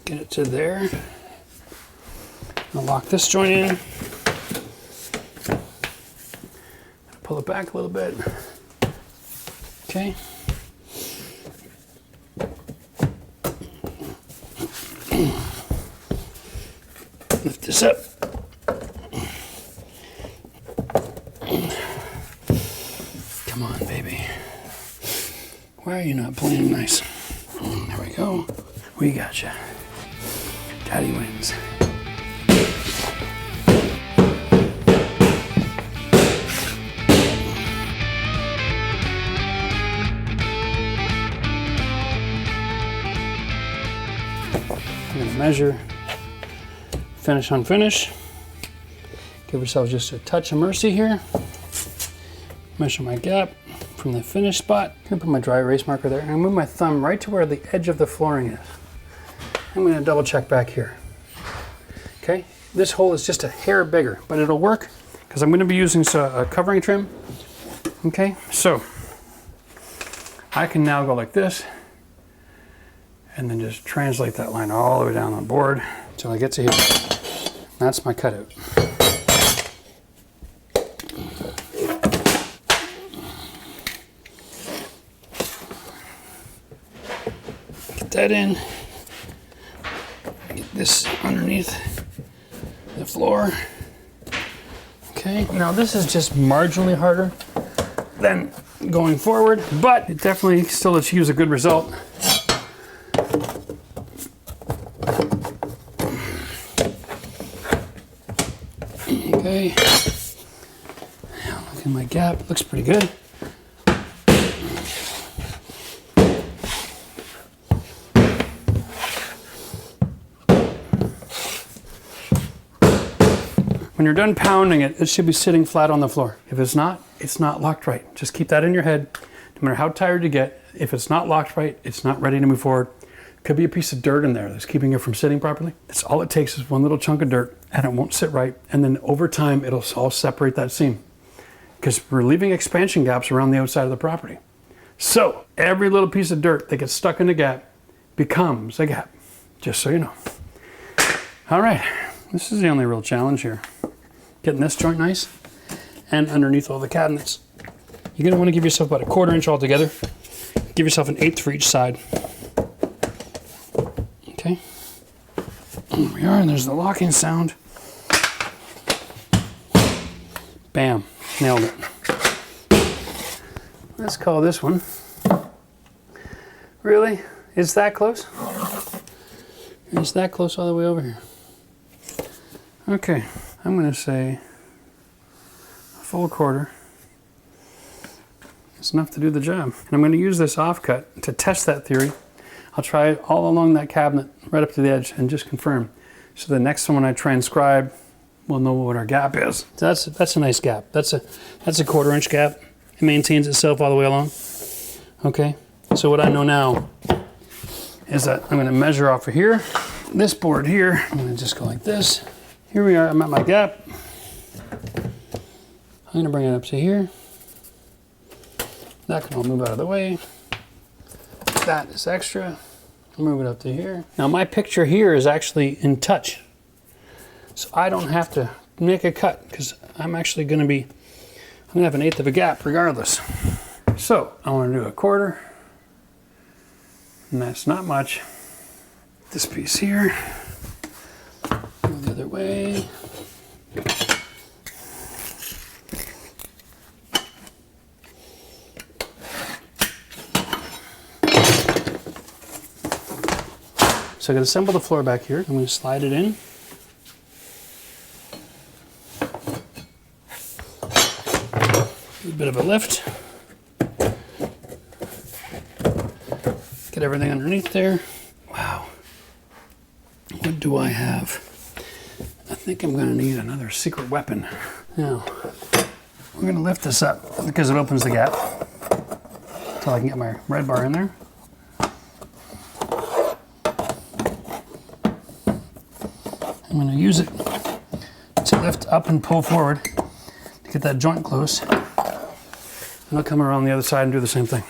get it to there. I'll lock this joint in. Pull it back a little bit. Okay. Lift this up. Come on, baby. Why are you not playing nice? There we go. We got you. Daddy wins. I'm going to measure finish on finish. Give yourself just a touch of mercy here. Measure my gap from the finish spot. I'm going to put my dry erase marker there. I'm going to move my thumb right to where the edge of the flooring is. I'm going to double check back here. Okay, this hole is just a hair bigger, but it'll work because I'm going to be using a covering trim. Okay, so I can now go like this and then just translate that line all the way down the board until I get to here. That's my cutout. Get that in. Get this underneath the floor. Okay, now this is just marginally harder than going forward, but it definitely still achieves a good result. Okay, now look at my gap, looks pretty good. When you're done pounding it, it should be sitting flat on the floor. If it's not locked right. Just keep that in your head. No matter how tired you get, if it's not locked right, it's not ready to move forward. Could be a piece of dirt in there that's keeping it from sitting properly. That's all it takes is one little chunk of dirt and it won't sit right. And then over time, it'll all separate that seam because we're leaving expansion gaps around the outside of the property. So every little piece of dirt that gets stuck in the gap becomes a gap, just so you know. All right, this is the only real challenge here. Getting this joint nice and underneath all the cabinets. You're gonna wanna give yourself about 1/4 inch altogether. Give yourself an 1/8 for each side. Okay, there we are, and there's the locking sound. Bam, nailed it. Let's call this one. Really? It's that close? It's that close all the way over here. Okay, I'm gonna say a full 1/4. It's enough to do the job. And I'm gonna use this offcut to test that theory. I'll try it all along that cabinet, right up to the edge, and just confirm. So the next time when I transcribe, we'll know what our gap is. So that's a nice gap. That's a 1/4 inch gap. It maintains itself all the way along. Okay, so what I know now is that I'm gonna measure off of here. This board here, I'm gonna just go like this. Here we are, I'm at my gap. I'm gonna bring it up to here. That can all move out of the way. That is extra. I'll move it up to here. Now my picture here is actually in touch. So I don't have to make a cut because I'm actually gonna have an 1/8 of a gap regardless. So I wanna do a 1/4, and that's not much. This piece here, go the other way. So I'm going to assemble the floor back here. I'm going to slide it in. A bit of a lift. Get everything underneath there. Wow. What do I have? I think I'm going to need another secret weapon. Now, we're going to lift this up because it opens the gap. until I can get my red bar in there. I'm going to use it to lift up and pull forward to get that joint close. And I'll come around the other side and do the same thing.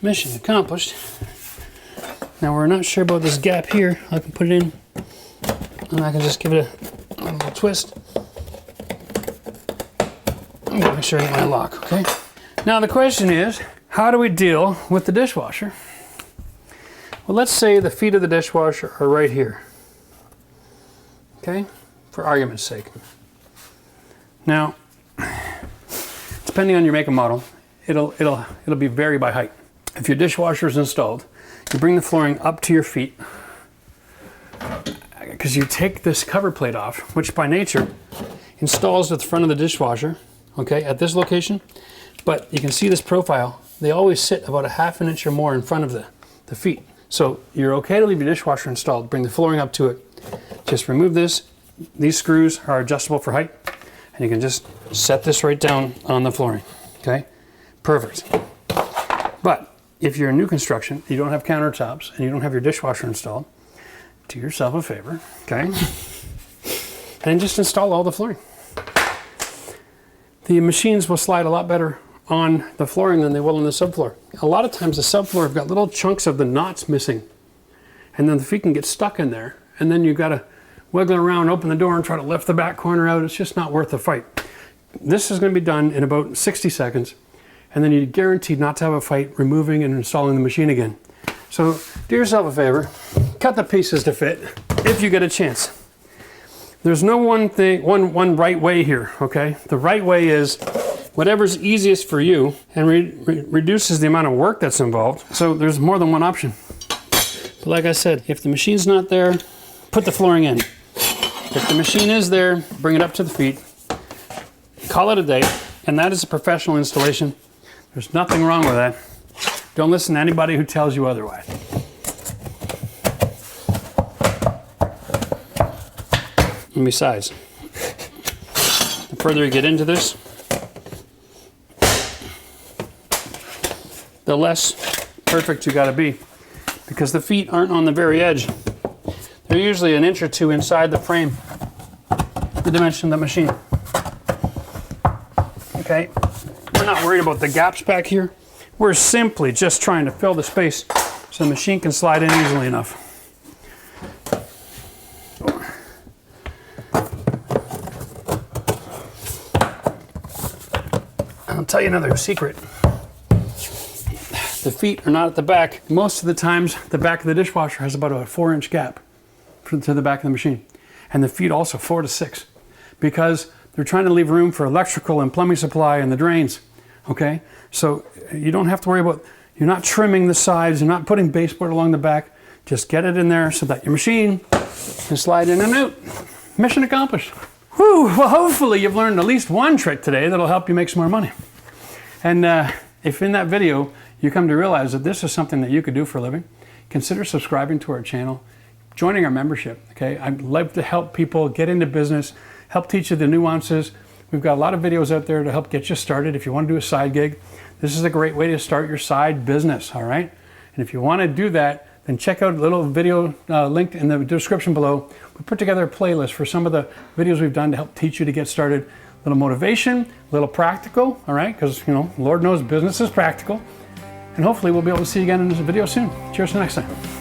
Mission accomplished. Now we're not sure about this gap here. I can put it in and I can just give it a little twist. I'm gonna make sure I get my lock, okay? Now the question is, how do we deal with the dishwasher? Well, let's say the feet of the dishwasher are right here. Okay, for argument's sake. Now, depending on your make and model, it'll be vary by height. If your dishwasher is installed, you bring the flooring up to your feet because you take this cover plate off, which by nature installs at the front of the dishwasher, okay, at this location. But you can see this profile, they always sit about a ½ inch or more in front of the feet. So you're okay to leave your dishwasher installed, bring the flooring up to it. Just remove this. These screws are adjustable for height, and you can just set this right down on the flooring, okay? Perfect. But if you're in new construction, you don't have countertops, and you don't have your dishwasher installed, do yourself a favor, okay? And just install all the flooring. The machines will slide a lot better on the flooring than they will on the subfloor. A lot of times the subfloor have got little chunks of the knots missing, and then the feet can get stuck in there, and then you've got to wiggle around, open the door, and try to lift the back corner out. It's just not worth the fight. This is going to be done in about 60 seconds, and then you're guaranteed not to have a fight removing and installing the machine again. So do yourself a favor, cut the pieces to fit if you get a chance. There's no one right way here, okay? The right way is whatever's easiest for you and reduces the amount of work that's involved. So there's more than one option. But like I said, if the machine's not there, put the flooring in. If the machine is there, bring it up to the feet, call it a day, and that is a professional installation. There's nothing wrong with that. Don't listen to anybody who tells you otherwise. And besides, the further you get into this, the less perfect you gotta be, because the feet aren't on the very edge. They're usually an inch or two inside the frame, the dimension of the machine. Okay, we're not worried about the gaps back here. We're simply just trying to fill the space so the machine can slide in easily enough. I'll tell you another secret. The feet are not at the back. Most of the times, the back of the dishwasher has about a 4-inch gap to the back of the machine. And the feet also 4 to 6, because they're trying to leave room for electrical and plumbing supply and the drains, okay? So you don't have to worry about, you're not trimming the sides, you're not putting baseboard along the back. Just get it in there so that your machine can slide in and out. Mission accomplished. Whew, well, hopefully you've learned at least one trick today that'll help you make some more money. And if in that video you come to realize that this is something that you could do for a living, consider subscribing to our channel, joining our membership, okay? I'd love to help people get into business, help teach you the nuances. We've got a lot of videos out there to help get you started. If you want to do a side gig, this is a great way to start your side business, all right? And if you want to do that, then check out a little video linked in the description below. We put together a playlist for some of the videos we've done to help teach you to get started. A little motivation, a little practical, all right? Because, you know, Lord knows business is practical. And hopefully we'll be able to see you again in this video soon. Cheers to next time.